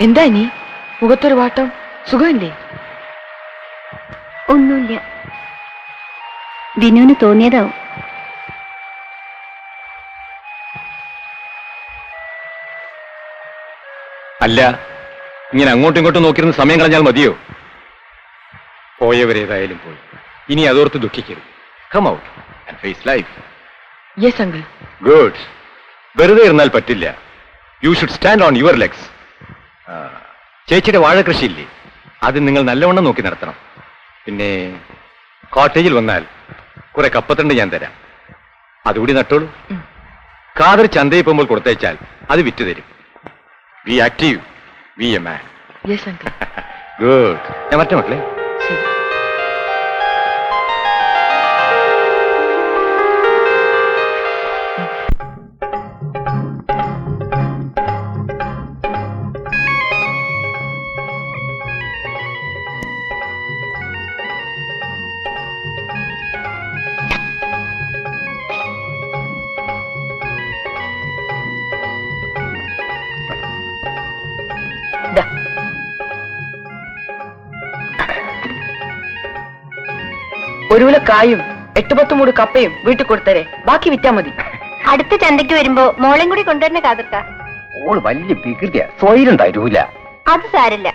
എന്താ നീ മുഖത്തൊരു വാട്ടം? സുഖമില്ലേ? ഒന്നുമില്ല. വിനുവിന് തോന്നിയതാവും. അല്ല, ഇങ്ങനെ അങ്ങോട്ടും ഇങ്ങോട്ടും നോക്കിയിരുന്ന സമയം കളഞ്ഞാൽ മതിയോ? പോയവരേതായാലും പോയി. ഇനി അതോർത്ത് ദുഃഖിക്കരുത്. Come out and face life. Yes uncle. Good. വെറുതെ ഇരുന്നാൽ പറ്റില്ല. You should stand on your legs. ചേച്ചിയുടെ വാഴ കൃഷിയില്ലേ, അത് നിങ്ങൾ നല്ലവണ്ണം നോക്കി നടത്തണം. പിന്നെ കോട്ടേജിൽ വന്നാൽ കുറെ കപ്പത്തണ്ട് ഞാൻ തരാം, അതുകൂടി നട്ടോളൂ. കാതർ ചന്തയിൽ പോകുമ്പോൾ കൊടുത്തയച്ചാൽ അത് വിറ്റ് തരും. B active, B a man. Yes uncle. Good. ഞാൻ മറ്റേ മക്കളെ. ഒരു കിലോ കായും 8-10 മൂട് കപ്പയും വീട്ടിൽ കൊടുത്തരേ, ബാക്കി വിറ്റാ മതി. അടുത്ത ചന്തയ്ക്ക് വരുമ്പോ മോളെയും കൂടി കൊണ്ടുവരുന്ന കാതിർക്ക. ഓള് വലിയ വികൃതിയാ, സ്വൈരം തരൂല. അത് സാരില്ല.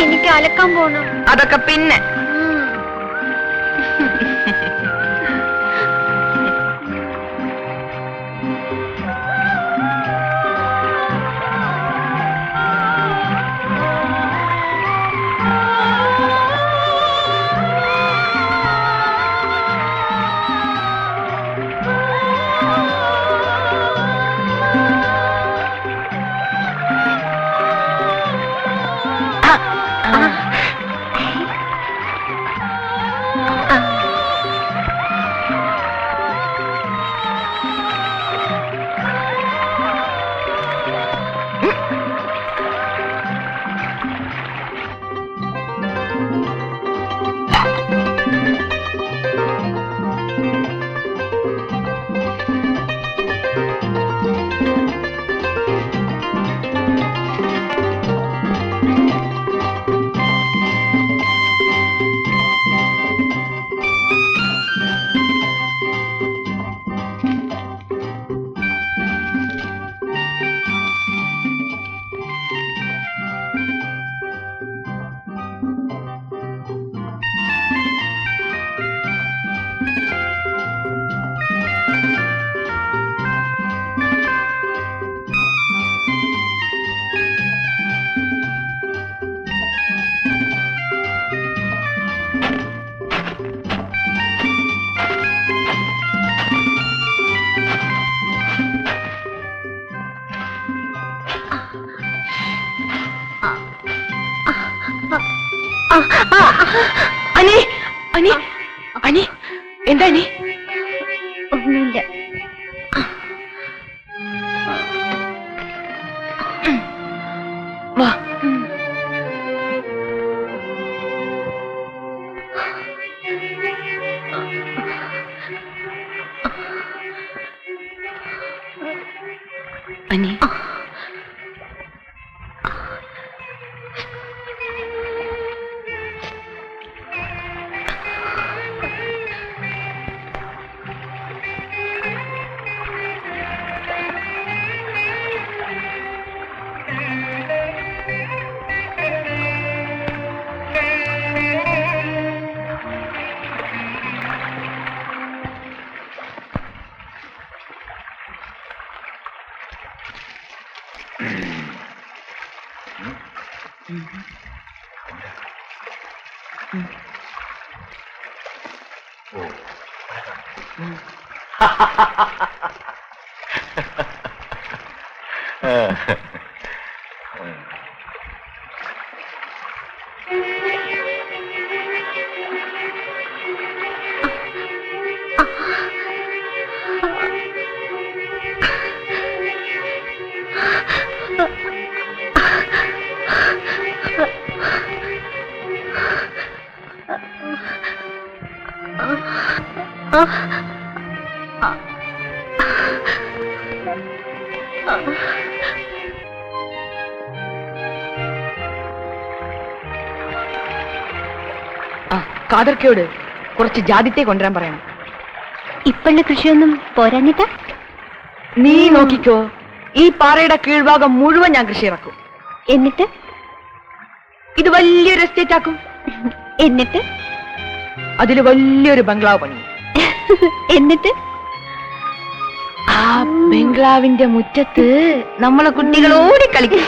എനിക്ക് അലക്കാൻ പോണം. അതൊക്കെ പിന്നെ. അനി അനി അനി എന്താ അനി? ഒന്നുമില്ല. വാ. അനി കാതർക്കയോട് കുറച്ച് ജാതിത്തെ കൊണ്ടുവരാൻ പറയണം. ഇപ്പള്ള കൃഷിയൊന്നും പോരാഞ്ഞിട്ടാ? നീ നോക്കിക്കോ, ഈ പാറയുടെ കീഴ്ഭാഗം മുഴുവൻ ഞാൻ കൃഷി ഇറക്കും. എന്നിട്ട് ഇത് വലിയൊരു എസ്റ്റേറ്റ് ആക്കും. എന്നിട്ട് അതിൽ വലിയൊരു ബംഗ്ലാവ് പണി. എന്നിട്ട് ആ ബംഗ്ലാവിന്റെ മുറ്റത്ത് നമ്മളെ കുട്ടികൾ ഓടിക്കളിക്കും.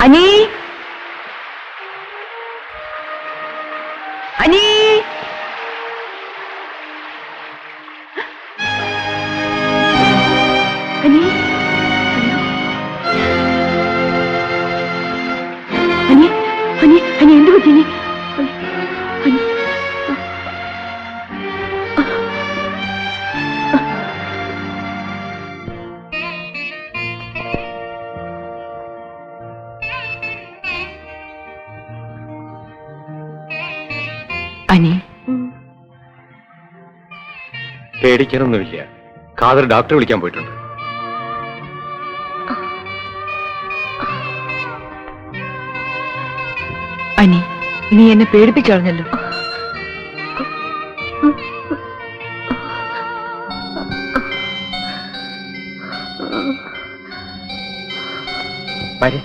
അനി അനി അനി അനി അനി അനി എന്ത് പറ്റി? അനി അനി പേടിക്കാനൊന്നുമില്ല. ഖാദർ ഡോക്ടറെ വിളിക്കാൻ പോയിട്ടുണ്ട്. അനി നീ എന്നെ പേടിപ്പിച്ചറിഞ്ഞല്ലോ. വരെ.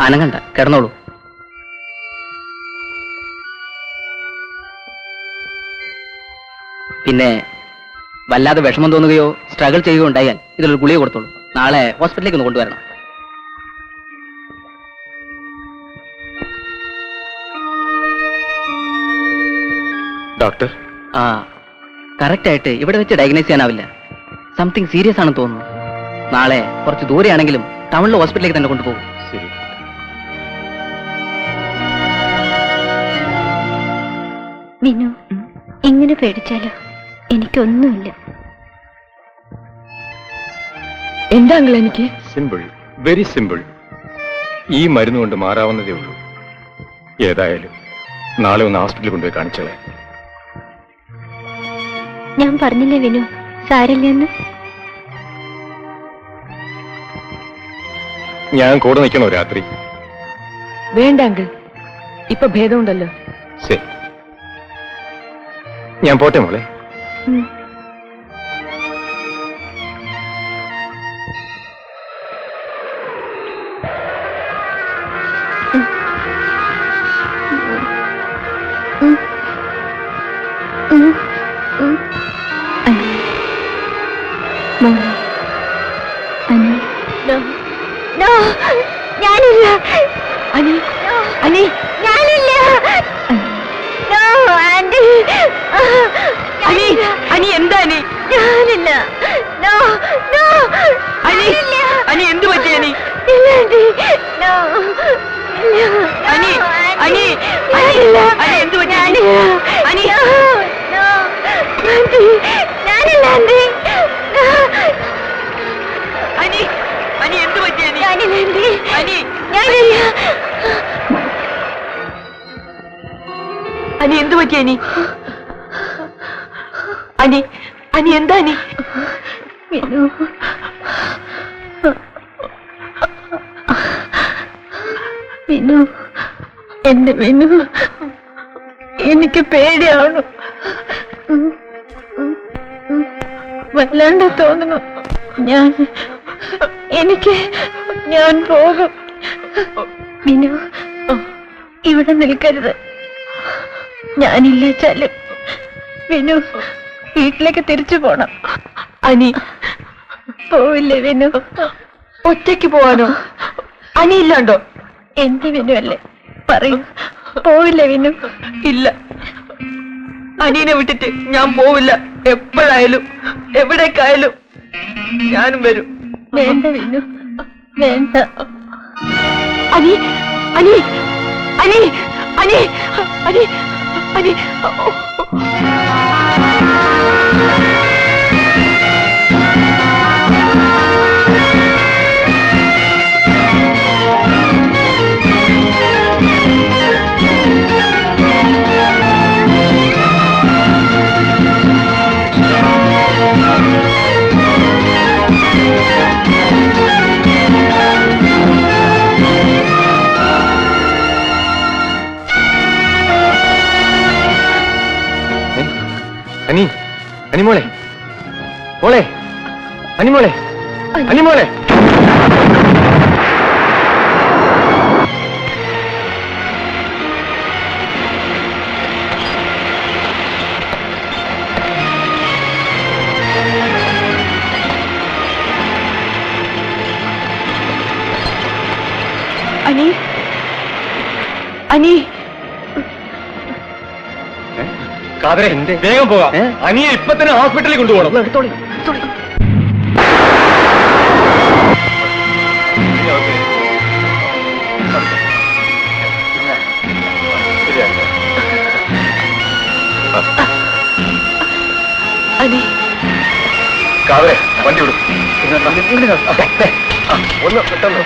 അനങ്ങണ്ട, കിടന്നോളൂ. പിന്നെ വല്ലാതെ വിഷമം തോന്നുകയോ സ്ട്രഗിൾ ചെയ്യുകയോ ഉണ്ടായാൽ ഇതിലൊരു ഗുളിക കൊടുത്തോളൂ. നാളെ ഹോസ്പിറ്റലിലേക്ക് ഒന്ന് കൊണ്ടുവരണം. ഡോക്ടർ, ആ, കറക്റ്റ് ആയിട്ട് ഇവിടെ വെച്ച് ഡയഗ്നൈസ് ചെയ്യാനാവില്ല. സംതിങ് സീരിയസ് ആണെന്ന് തോന്നുന്നു. നാളെ കുറച്ച് ദൂരെയാണെങ്കിലും ടൗണിലെ ഹോസ്പിറ്റലിലേക്ക് തന്നെ കൊണ്ടുപോകും. ശരി. വിനു, ഇങ്ങനെ പേടിച്ചാലോ? എനിക്കൊന്നുമില്ല. എന്താ അങ്കിൾ എനിക്ക്? Simple, very simple. ഈ മരുന്ന് കൊണ്ട് മാറാവുന്നതേ ഉള്ളൂ. ഏതായാലും നാളെ ഒന്ന് ഹോസ്പിറ്റലിൽ കൊണ്ടുപോയി കാണിച്ചോളെ. ഞാൻ പറഞ്ഞില്ലേ വിനു, സാരില്ലെന്ന്. ഞാൻ കൂടെ നിൽക്കണോ രാത്രി? വേണ്ട അങ്കിൾ, ഇപ്പൊ ഭേദമുണ്ടല്ലോ. ശരി, ഞാൻ പോട്ടെ മോളെ. ഞാനില്ല അനി, അനി, ഞാനില്ല. ആന്റി, അനി, അനി എന്താ അനി? ഞാനില്ല. അനി, അനി എന്ത് പറ്റി അനി? അനി, അനി, അനി എന്ത് പറ്റി? അനി, ഞാനില്ല ആന്റി. അനി, അനി എന്ത് പറ്റി അനി? ഞാനില്ല ആന്റി. അനി, ഞാനില്ല. അനി എന്ത് പറ്റി അനി? അനി, അനി എന്താ അനി? വിനു, വിനു, എന്റെ വിനു, എനിക്ക് പേടിയാവണു. വല്ലാണ്ട് തോന്നുന്നു. ഞാൻ പോകും. വിനു, ഇവിടെ നിൽക്കരുത്. ഞാനില്ലാച്ചാലും വിനു വീട്ടിലേക്ക് തിരിച്ചു പോണം. അനി പോവില്ലേ വിനു? ഒറ്റയ്ക്ക് പോവാനോ? അനി ഇല്ലാണ്ടോ? എന്റെ വിനു അല്ലേ, പറയൂ, പോവില്ലേ വിനു? ഇല്ല, അനീനെ വിട്ടിട്ട് ഞാൻ പോവില്ല. എപ്പോഴായാലും എവിടേക്കായാലും ഞാനും വരും. വേണ്ട വിനു, വേണ്ട. അനി, അനി, അനി, അനി, അനി, അനി. അനി, അനിമോളെ, മോളെ, അനിമോളെ, അനിമോളെ. അനി, അനി, കാതരെ, വേഗം പോകാം. അനിയെ ഇപ്പൊ തന്നെ ഹോസ്പിറ്റലിൽ കൊണ്ടുപോകണം. എടുത്തോളി. അനി, കാതരെ, വണ്ടി വിടും. ഒന്ന് പെട്ടെന്ന്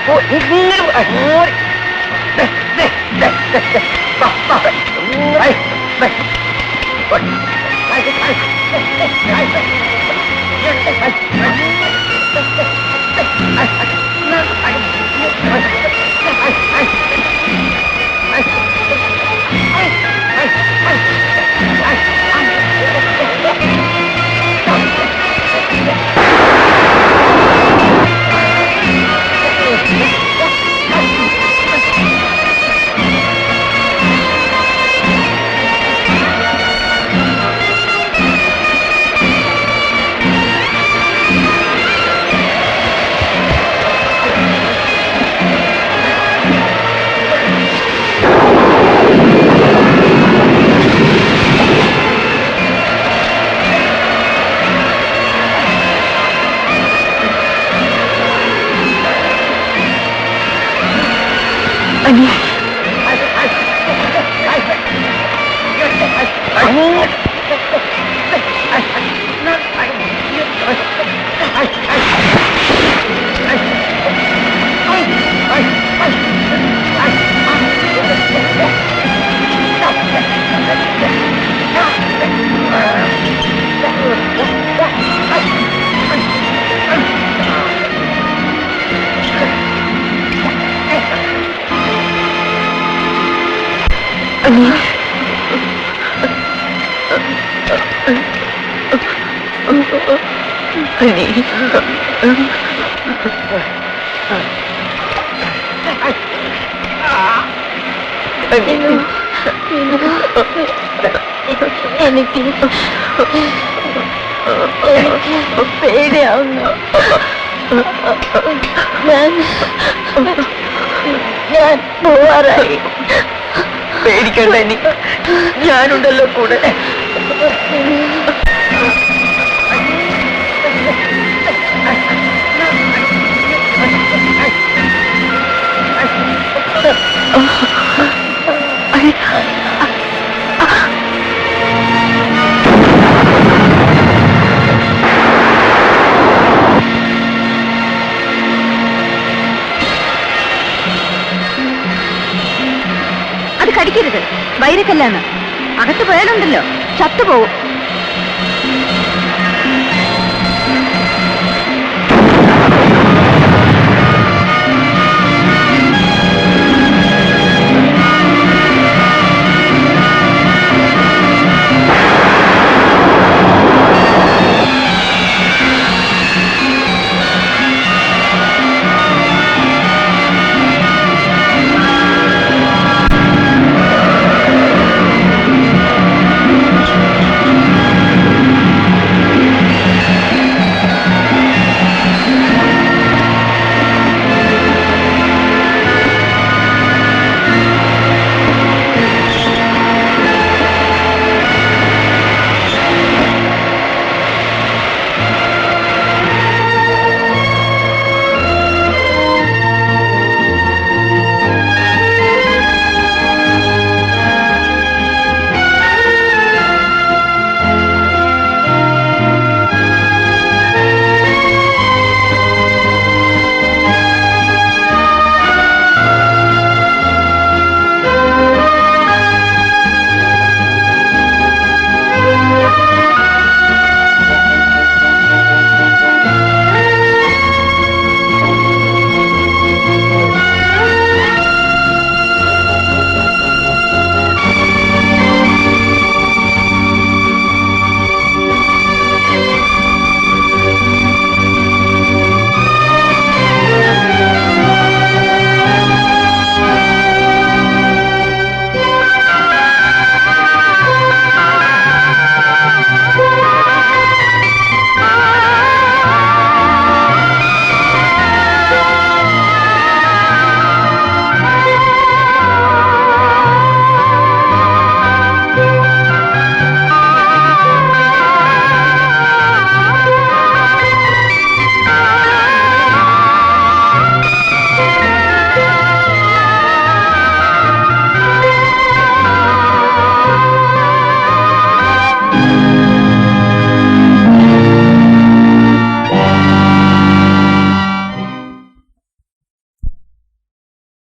എനിക്ക് പേടിയാവുന്നു. ഞാൻ പോവാറായി. പേടിക്കണ്ട, എനിക്ക് ഞാനുണ്ടല്ലോ കൂടെ. അത് കടിക്കരുത്, വൈരക്കല്ലാന്ന്. അകത്ത് പോയാലുണ്ടല്ലോ ചത്തുപോകും.